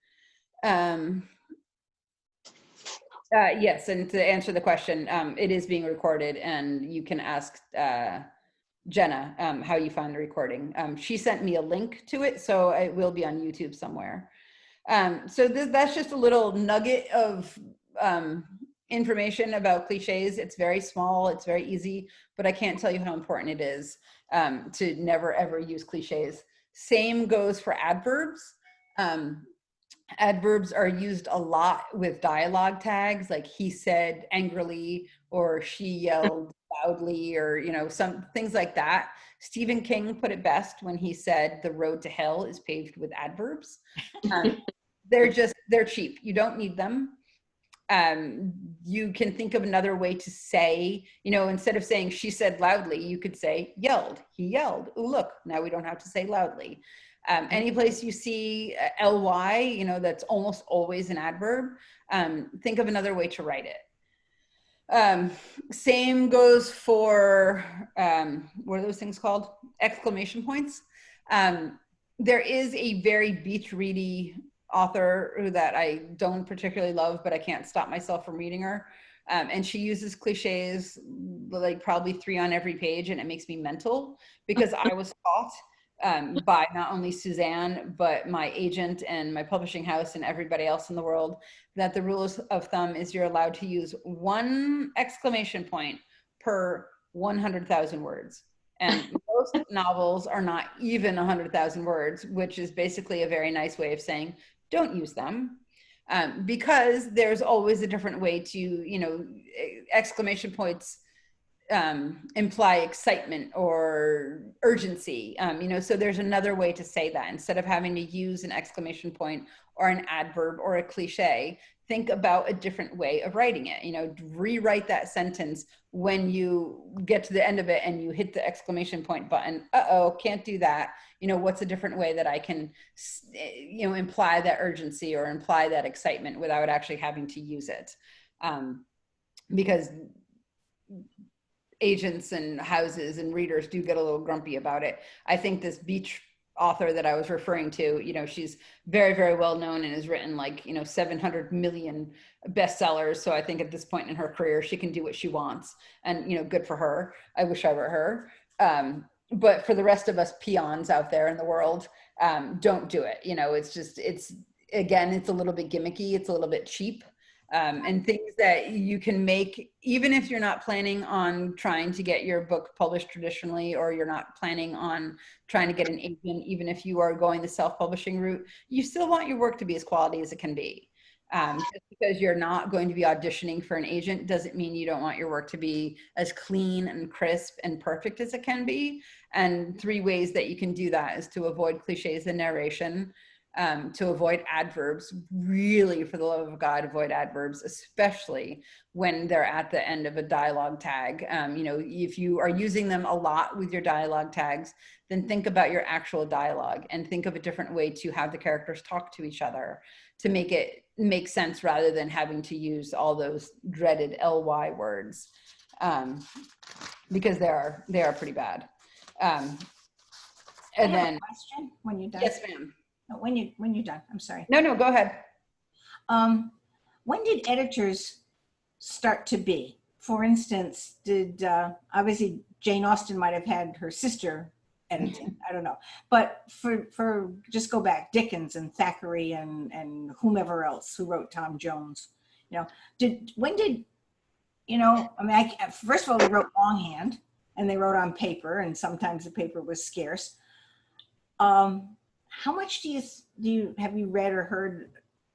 Yes, and to answer the question, it is being recorded, and you can ask Jenna how you found the recording. She sent me a link to it, so it will be on YouTube somewhere. So that's just a little nugget of information about cliches. It's very small, it's very easy, but I can't tell you how important it is to never ever use cliches. Same goes for adverbs. Adverbs are used a lot with dialogue tags, like he said angrily, or she yelled loudly, or, you know, some things like that. Stephen King put it best when he said the road to hell is paved with adverbs. They're cheap. You don't need them. You can think of another way to say, you know, instead of saying she said loudly, you could say yelled, he yelled. Oh, look, now we don't have to say loudly. Any place you see ly, you know, that's almost always an adverb. Think of another way to write it. Same goes for, what are those things called? Exclamation points. There is a very beach ready author that I don't particularly love, but I can't stop myself from reading her. And she uses cliches, like probably 3 on every page, and it makes me mental, because I was taught by not only Suzanne, but my agent and my publishing house and everybody else in the world, that the rules of thumb is you're allowed to use 1 exclamation point per 100,000 words. And most novels are not even 100,000 words, which is basically a very nice way of saying don't use them, because there's always a different way to, you know, exclamation points imply excitement or urgency, you know, so there's another way to say that. Instead of having to use an exclamation point or an adverb or a cliche, think about a different way of writing it. You know, rewrite that sentence when you get to the end of it and you hit the exclamation point button. Uh-oh, can't do that. You know, what's a different way that I can, you know, imply that urgency or imply that excitement without actually having to use it? Because agents and houses and readers do get a little grumpy about it. I think this beach author that I was referring to, you know, she's very, very well known and has written like, you know, 700 million bestsellers. So I think at this point in her career, she can do what she wants, and, you know, good for her. I wish I were her. But for the rest of us peons out there in the world, don't do it. You know, it's just, again, it's a little bit gimmicky. It's a little bit cheap. And things that you can make, even if you're not planning on trying to get your book published traditionally, or you're not planning on trying to get an agent, even if you are going the self-publishing route, you still want your work to be as quality as it can be. Just because you're not going to be auditioning for an agent doesn't mean you don't want your work to be as clean and crisp and perfect as it can be. And 3 ways that you can do that is to avoid cliches in narration, to avoid adverbs. Really, for the love of God, avoid adverbs, especially when they're at the end of a dialogue tag. You know, if you are using them a lot with your dialogue tags, then think about your actual dialogue and think of a different way to have the characters talk to each other to make it make sense, rather than having to use all those dreaded ly words, because they are pretty bad. And then, question when you're done. yes, ma'am. When you're done, I'm sorry. No, go ahead. When did editors start to be? For instance, did obviously Jane Austen might have had her sister editing, I don't know. But for just go back, Dickens and Thackeray and whomever else who wrote Tom Jones, you know, when did, you know, I mean, first of all, they wrote longhand and they wrote on paper, and sometimes the paper was scarce. How much have you read or heard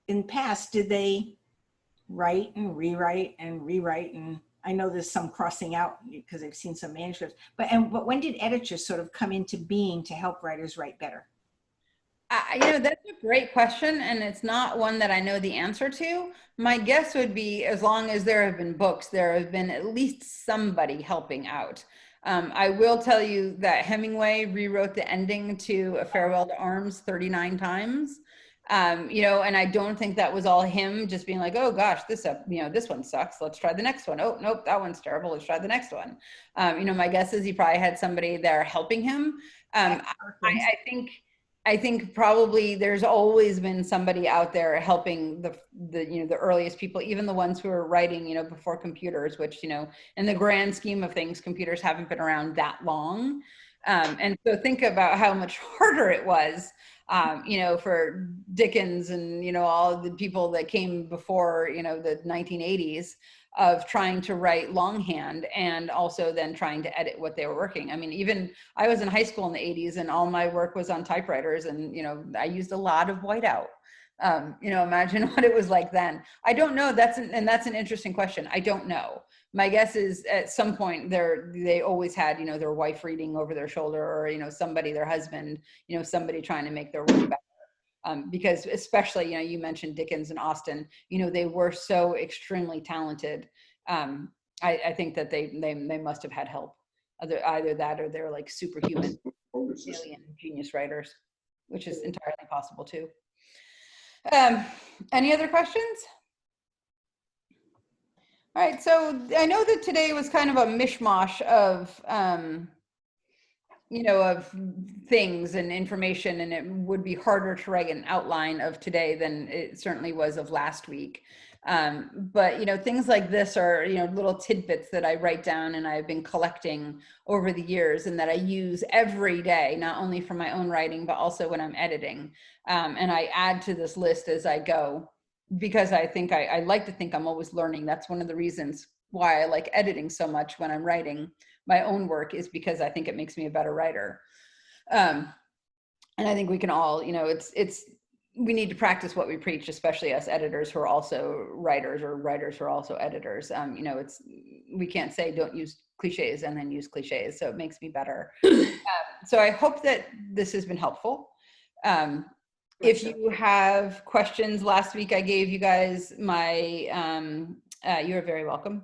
in the past? Did they write and rewrite and rewrite? And I know there's some crossing out because I've seen some manuscripts, but when did editors sort of come into being to help writers write better? You know, that's a great question, and it's not one that I know the answer to. My guess would be, as long as there have been books, there have been at least somebody helping out. I will tell you that Hemingway rewrote the ending to A Farewell to Arms 39 times. You know, and I don't think that was all him just being like, oh gosh, this one sucks, let's try the next one. Oh, nope, that one's terrible, let's try the next one. You know, my guess is he probably had somebody there helping him. I think probably there's always been somebody out there helping the earliest people, even the ones who were writing, you know, before computers, which, you know, in the grand scheme of things, computers haven't been around that long. And so think about how much harder it was, you know, for Dickens and, you know, all the people that came before, you know, the 1980s, of trying to write longhand and also then trying to edit what they were working. I mean, even I was in high school in the 80s and all my work was on typewriters, and, you know, I used a lot of whiteout. You know, imagine what it was like then. I don't know. That's an interesting question. I don't know. My guess is at some point they always had, you know, their wife reading over their shoulder, or, you know, somebody, their husband, you know, somebody trying to make their work better. Because especially, you know, you mentioned Dickens and Austen, you know, they were so extremely talented. I think that they must have had help. Either that or they're like superhuman alien genius writers, which is entirely possible too. Any other questions? All right, so I know that today was kind of a mishmash of you know, of things and information, and it would be harder to write an outline of today than it certainly was of last week. But, you know, things like this are, you know, little tidbits that I write down and I've been collecting over the years and that I use every day, not only for my own writing, but also when I'm editing. And I add to this list as I go, because I think I like to think I'm always learning. That's one of the reasons why I like editing so much when I'm writing my own work, is because I think it makes me a better writer. And I think we can all, you know, we need to practice what we preach, especially us editors who are also writers, or writers who are also editors. You know, we can't say don't use cliches and then use cliches. So it makes me better. So I hope that this has been helpful. If you have questions, last week I gave you guys my, you're very welcome.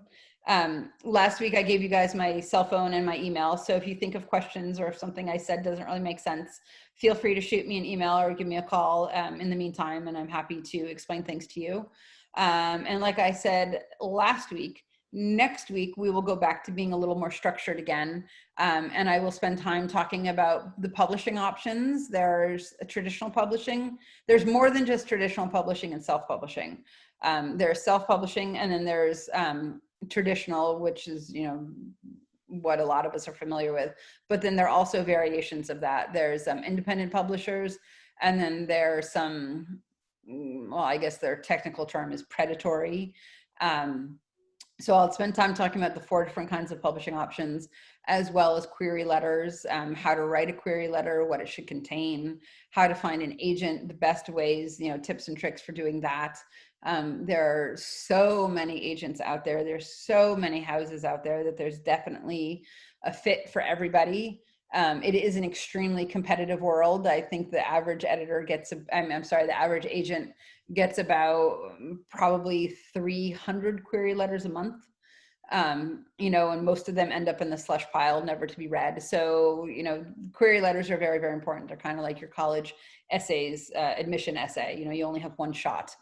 Last week I gave you guys my cell phone and my email. So if you think of questions, or if something I said doesn't really make sense, feel free to shoot me an email or give me a call in the meantime, and I'm happy to explain things to you. And like I said last week, Next week, we will go back to being a little more structured again. And I will spend time talking about the publishing options. There's a traditional publishing. There's more than just traditional publishing and self-publishing. There's self-publishing, and then there's traditional, which is, you know, what a lot of us are familiar with. But then there are also variations of that. There's independent publishers, and then there's some, well, I guess their technical term is predatory. So I'll spend time talking about the 4 different kinds of publishing options, as well as query letters, how to write a query letter, what it should contain, how to find an agent, the best ways, you know, tips and tricks for doing that. There are so many agents out there. There's so many houses out there that there's definitely a fit for everybody. It is an extremely competitive world. I think the average editor gets, the average agent gets about probably 300 query letters a month. You know, and most of them end up in the slush pile, never to be read. So, you know, query letters are very, very important. They're kind of like your college essays, admission essay. You know, you only have one shot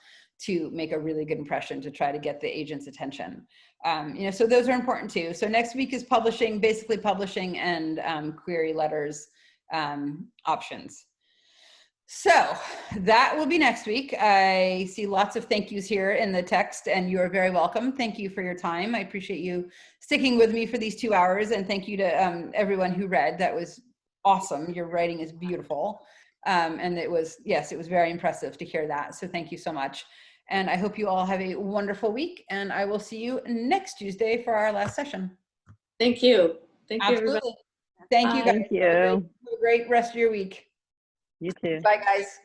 to make a really good impression to try to get the agent's attention. You know, so those are important too. So next week is publishing, basically publishing and query letters options. So that will be next week. I see lots of thank yous here in the text, and you are very welcome. Thank you for your time. I appreciate you sticking with me for these 2 hours, and thank you to everyone who read. That was awesome. Your writing is beautiful. And it was, yes, it was very impressive to hear that. So thank you so much. And I hope you all have a wonderful week, and I will see you next Tuesday for our last session. Thank you. Thank you, Absolutely. everybody. Thank you, guys. Thank you. Have a great rest of your week. You too. Bye, guys.